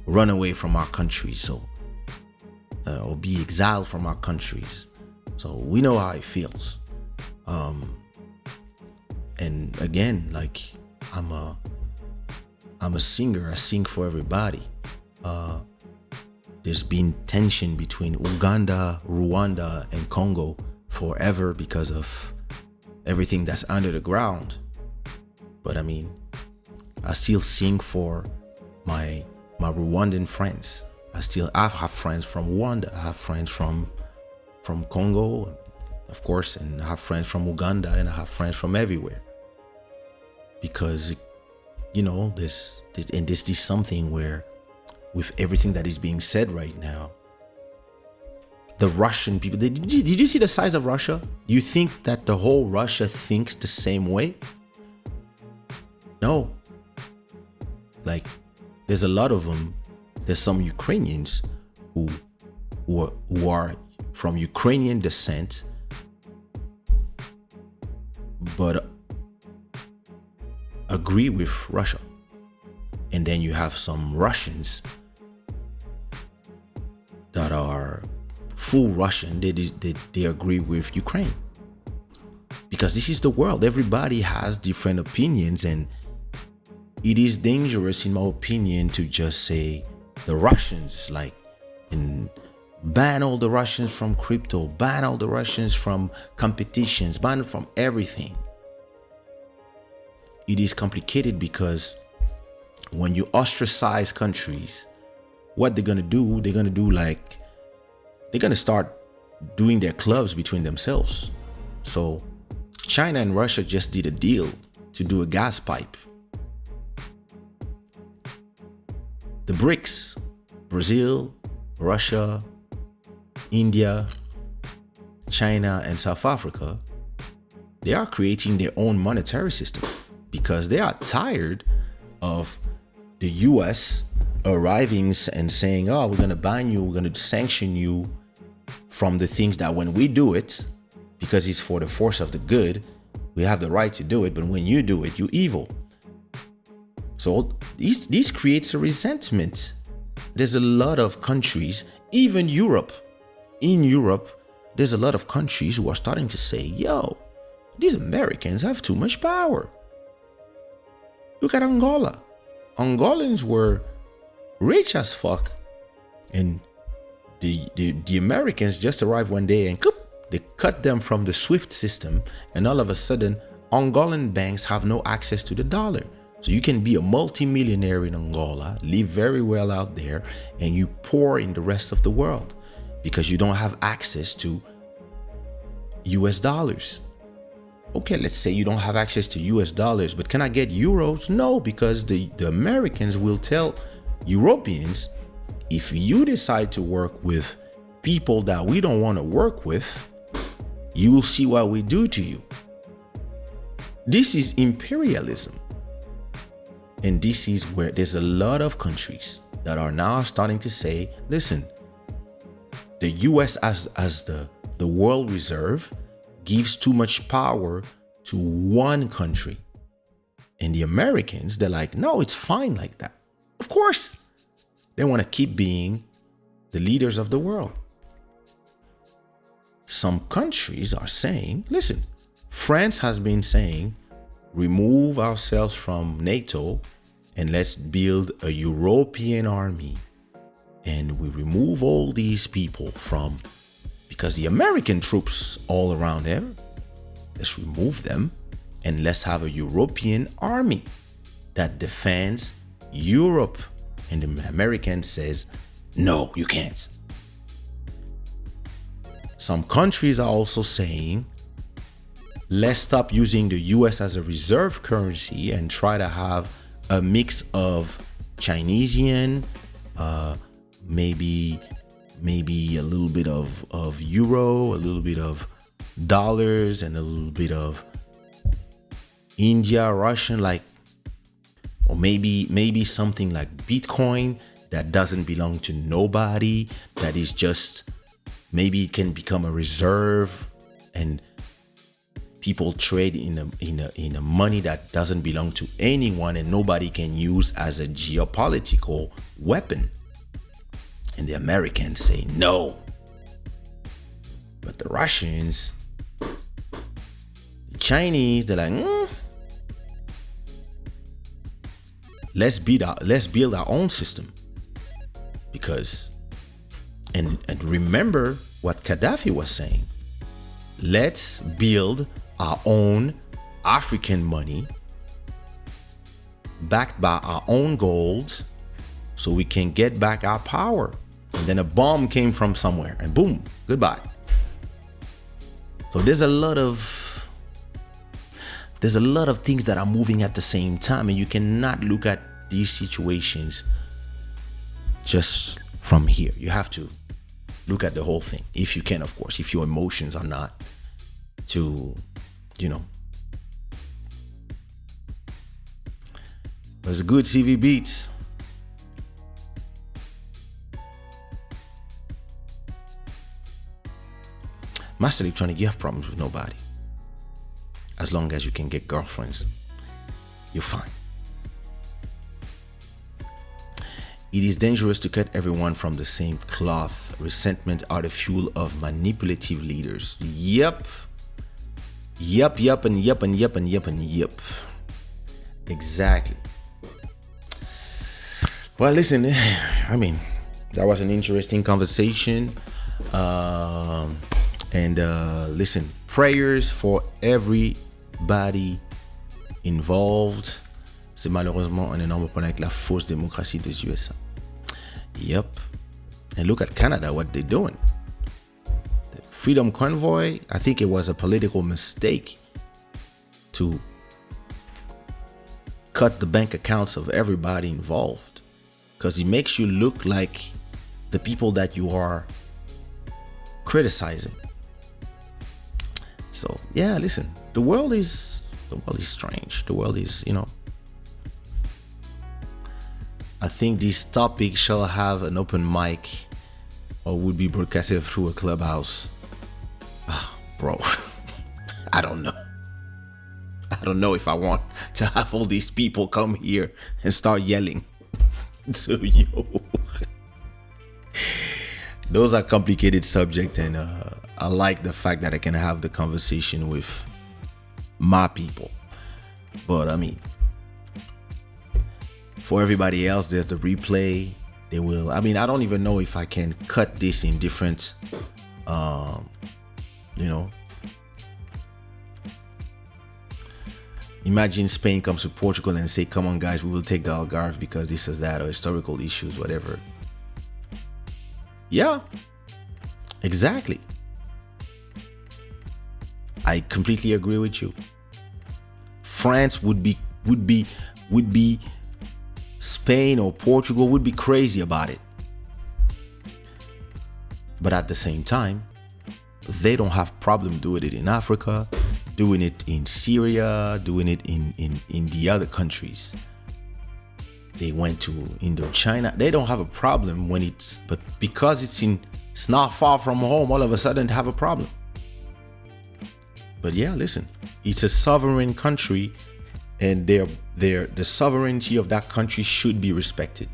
run away from our countries, or be exiled from our countries. So we know how it feels. And again, I'm a singer. I sing for everybody. There's been tension between Uganda, Rwanda, and Congo forever because of everything that's under the ground. But I still sing for my Rwandan friends. I have friends from Rwanda. I have friends from Congo, of course, and I have friends from Uganda, and I have friends from everywhere. Because, this is something where, with everything that is being said right now, the Russian people, did you see the size of Russia? You think that the whole Russia thinks the same way? No. Like, there's a lot of them. There's some Ukrainians who are from Ukrainian descent, but agree with Russia. And then you have some Russians that are full Russian. They agree with Ukraine. Because this is the world. Everybody has different opinions, and it is dangerous, in my opinion, to just say the Russians, and ban all the Russians from crypto, ban all the Russians from competitions, ban them from everything. It is complicated because when you ostracize countries, what they're gonna do, they're gonna start doing their clubs between themselves. So China and Russia just did a deal to do a gas pipe. The BRICS, Brazil, Russia, India, China, and South Africa, they are creating their own monetary system because they are tired of the US arriving and saying, oh, we're going to ban you, we're going to sanction you from the things that when we do it, because it's for the force of the good, we have the right to do it, but when you do it, you're evil. So this creates a resentment. There's a lot of countries, even Europe. In Europe, there's a lot of countries who are starting to say, yo, these Americans have too much power. Look at Angola. Angolans were rich as fuck. And the Americans just arrived one day and they cut them from the SWIFT system. And all of a sudden, Angolan banks have no access to the dollar. So you can be a multimillionaire in Angola, live very well out there, and you poor in the rest of the world because you don't have access to US dollars. Okay, let's say you don't have access to US dollars, but can I get euros? No, because the Americans will tell Europeans, if you decide to work with people that we don't want to work with, you will see what we do to you. This is imperialism. And this is where there's a lot of countries that are now starting to say, listen, the US as the world reserve gives too much power to one country. And the Americans, they're like, no, it's fine like that. Of course, they want to keep being the leaders of the world. Some countries are saying, listen, France has been saying, remove ourselves from NATO and let's build a European army. And we remove all these people from, because the American troops all around there, let's remove them and let's have a European army that defends Europe. And the American says, no, you can't. Some countries are also saying, let's stop using the US as a reserve currency and try to have a mix of Chinesian, maybe a little bit of euro, a little bit of dollars, and a little bit of India, Russian, or maybe something like Bitcoin that doesn't belong to nobody, that is just, maybe it can become a reserve and people trade in a money that doesn't belong to anyone and nobody can use as a geopolitical weapon. And the Americans say no. But the Russians, the Chinese, they're like, let's build our own system. Because, and remember what Gaddafi was saying. Let's build our own African money backed by our own gold so we can get back our power. And then a bomb came from somewhere and boom, goodbye. So there's a lot of things that are moving at the same time, and you cannot look at these situations just from here. You have to look at the whole thing, if you can, of course, if your emotions are not to, It's good CV beats. Master Electronic, you have problems with nobody. As long as you can get girlfriends, you're fine. It is dangerous to cut everyone from the same cloth. Resentment are the fuel of manipulative leaders. Yep. Exactly. Well, listen, that was an interesting conversation. Listen, prayers for everybody involved. C'est malheureusement un énorme problème avec la fausse démocratie des USA. Yep. And look at Canada, what they're doing. The Freedom Convoy, I think it was a political mistake to cut the bank accounts of everybody involved, because it makes you look like the people that you are criticizing. So yeah, listen, the world is strange. The world is, I think this topic shall have an open mic or would be broadcasted through a clubhouse. Bro, I don't know. I don't know if I want to have all these people come here and start yelling. So, those are complicated subjects, and I like the fact that I can have the conversation with my people. But for everybody else, there's the replay. They will. I don't even know if I can cut this in different, Imagine Spain comes to Portugal and say, come on guys, we will take the Algarve because this is that, or historical issues, whatever. Yeah, exactly. I completely agree with you. France would be Spain or Portugal would be crazy about it. But at the same time, they don't have problem doing it in Africa, doing it in Syria, doing it in the other countries. They went to Indochina. They don't have a problem but because it's not far from home, all of a sudden they have a problem. But yeah, listen, it's a sovereign country, and the sovereignty of that country should be respected.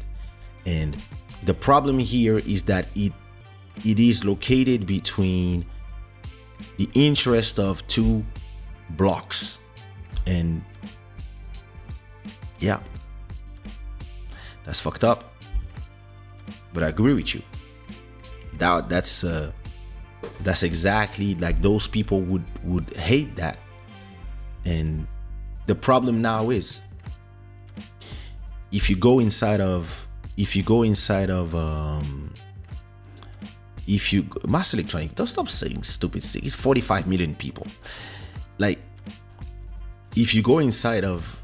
And the problem here is that it is located between the interest of two blocks. And yeah, that's fucked up. But I agree with you. That's exactly like those people would hate that. And the problem now is if you go inside of Master Electronic, don't stop saying stupid things. It's 45 million people. Like, if you go inside of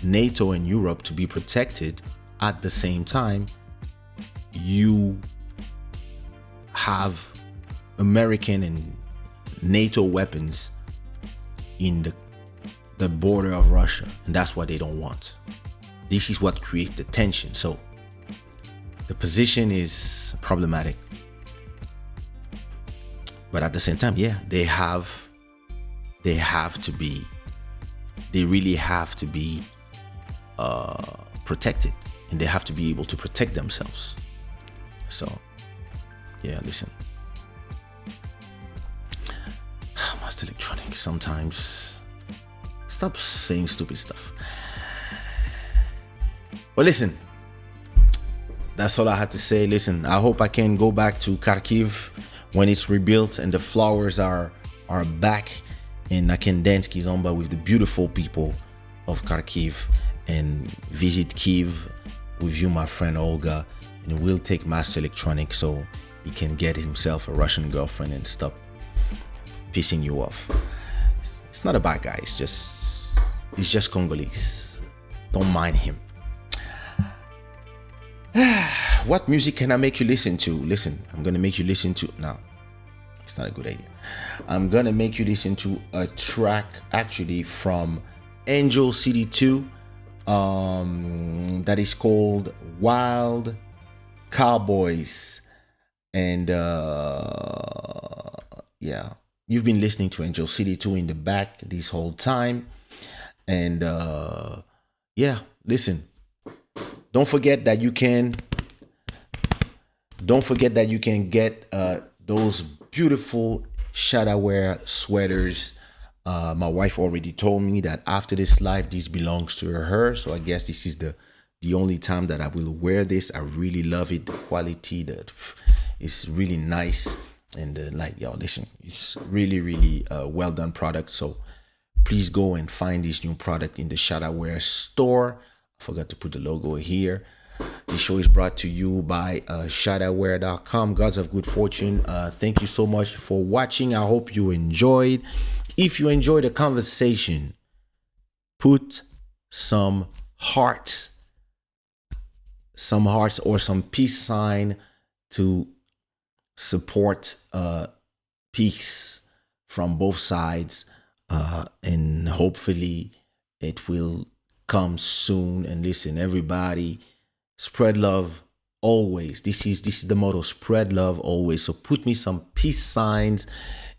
NATO and Europe to be protected, at the same time, you have American and NATO weapons in the border of Russia, and that's what they don't want. This is what creates the tension. So the position is problematic. But at the same time, yeah, they really have to be protected, and they have to be able to protect themselves. So yeah, listen, Master Electronic, sometimes stop saying stupid stuff. Well, listen, that's all I had to say. Listen, I hope I can go back to Kharkiv when it's rebuilt and the flowers are back, and I can dance kizomba with the beautiful people of Kharkiv and visit Kiev with you, my friend Olga, and we'll take Master Electronic so he can get himself a Russian girlfriend and stop pissing you off. It's not a bad guy. He's just Congolese. Don't mind him. What music can I make you listen to? Listen, I'm gonna make you listen to now. It's not a good idea. I'm gonna make you listen to a track actually from Angel City 2 that is called Wild Cowboys. And yeah, you've been listening to Angel City 2 in the back this whole time. And yeah, listen. Don't forget that you can get those beautiful Shada wear sweaters. My wife already told me that after this live, this belongs to her. So I guess this is the only time that I will wear this. I really love it. The quality, it's really nice. And like, yo, listen, it's really, really well done product. So please go and find this new product in the Shada wear store. I forgot to put the logo here. This show is brought to you by shadaware.com. Gods of good fortune. Thank you so much for watching. I hope you enjoyed. If you enjoyed the conversation, put some hearts or some peace sign to support peace from both sides, and hopefully it will come soon. And listen, everybody, spread love always. This is the motto: spread love always. So put me some peace signs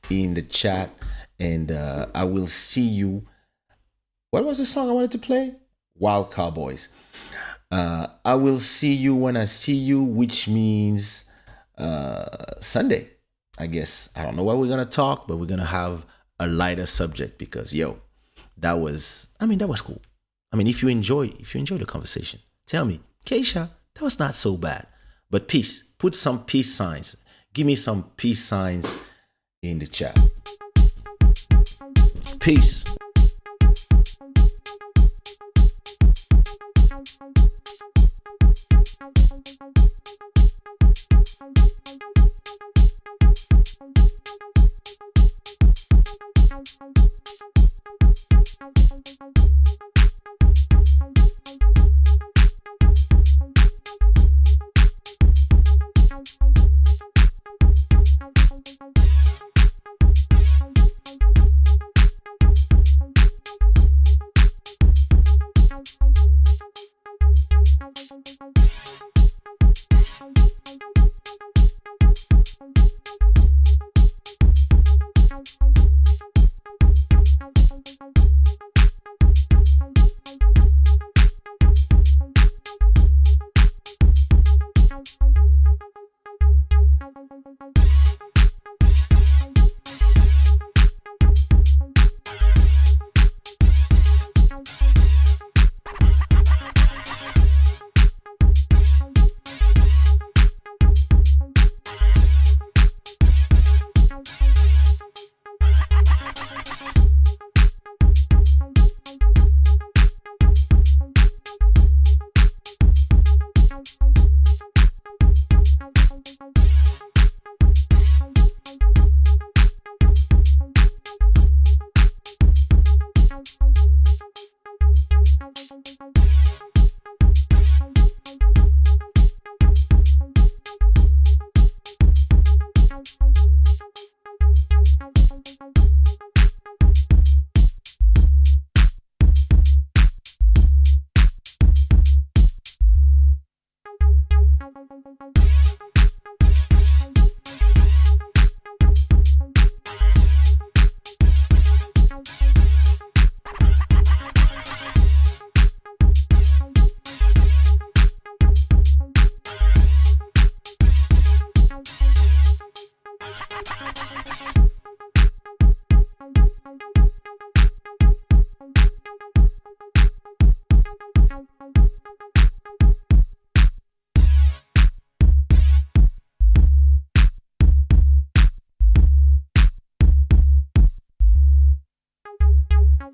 in the chat, and I will see you. What was the song I wanted to play? Wild Cowboys. I will see you when I see you, which means Sunday, I guess. I don't know what we're gonna talk, but we're gonna have a lighter subject because that was cool. I mean, if you enjoy the conversation, tell me, Kaysha, that was not so bad. But peace, put some peace signs. Give me some peace signs in the chat. Peace.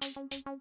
Thank you.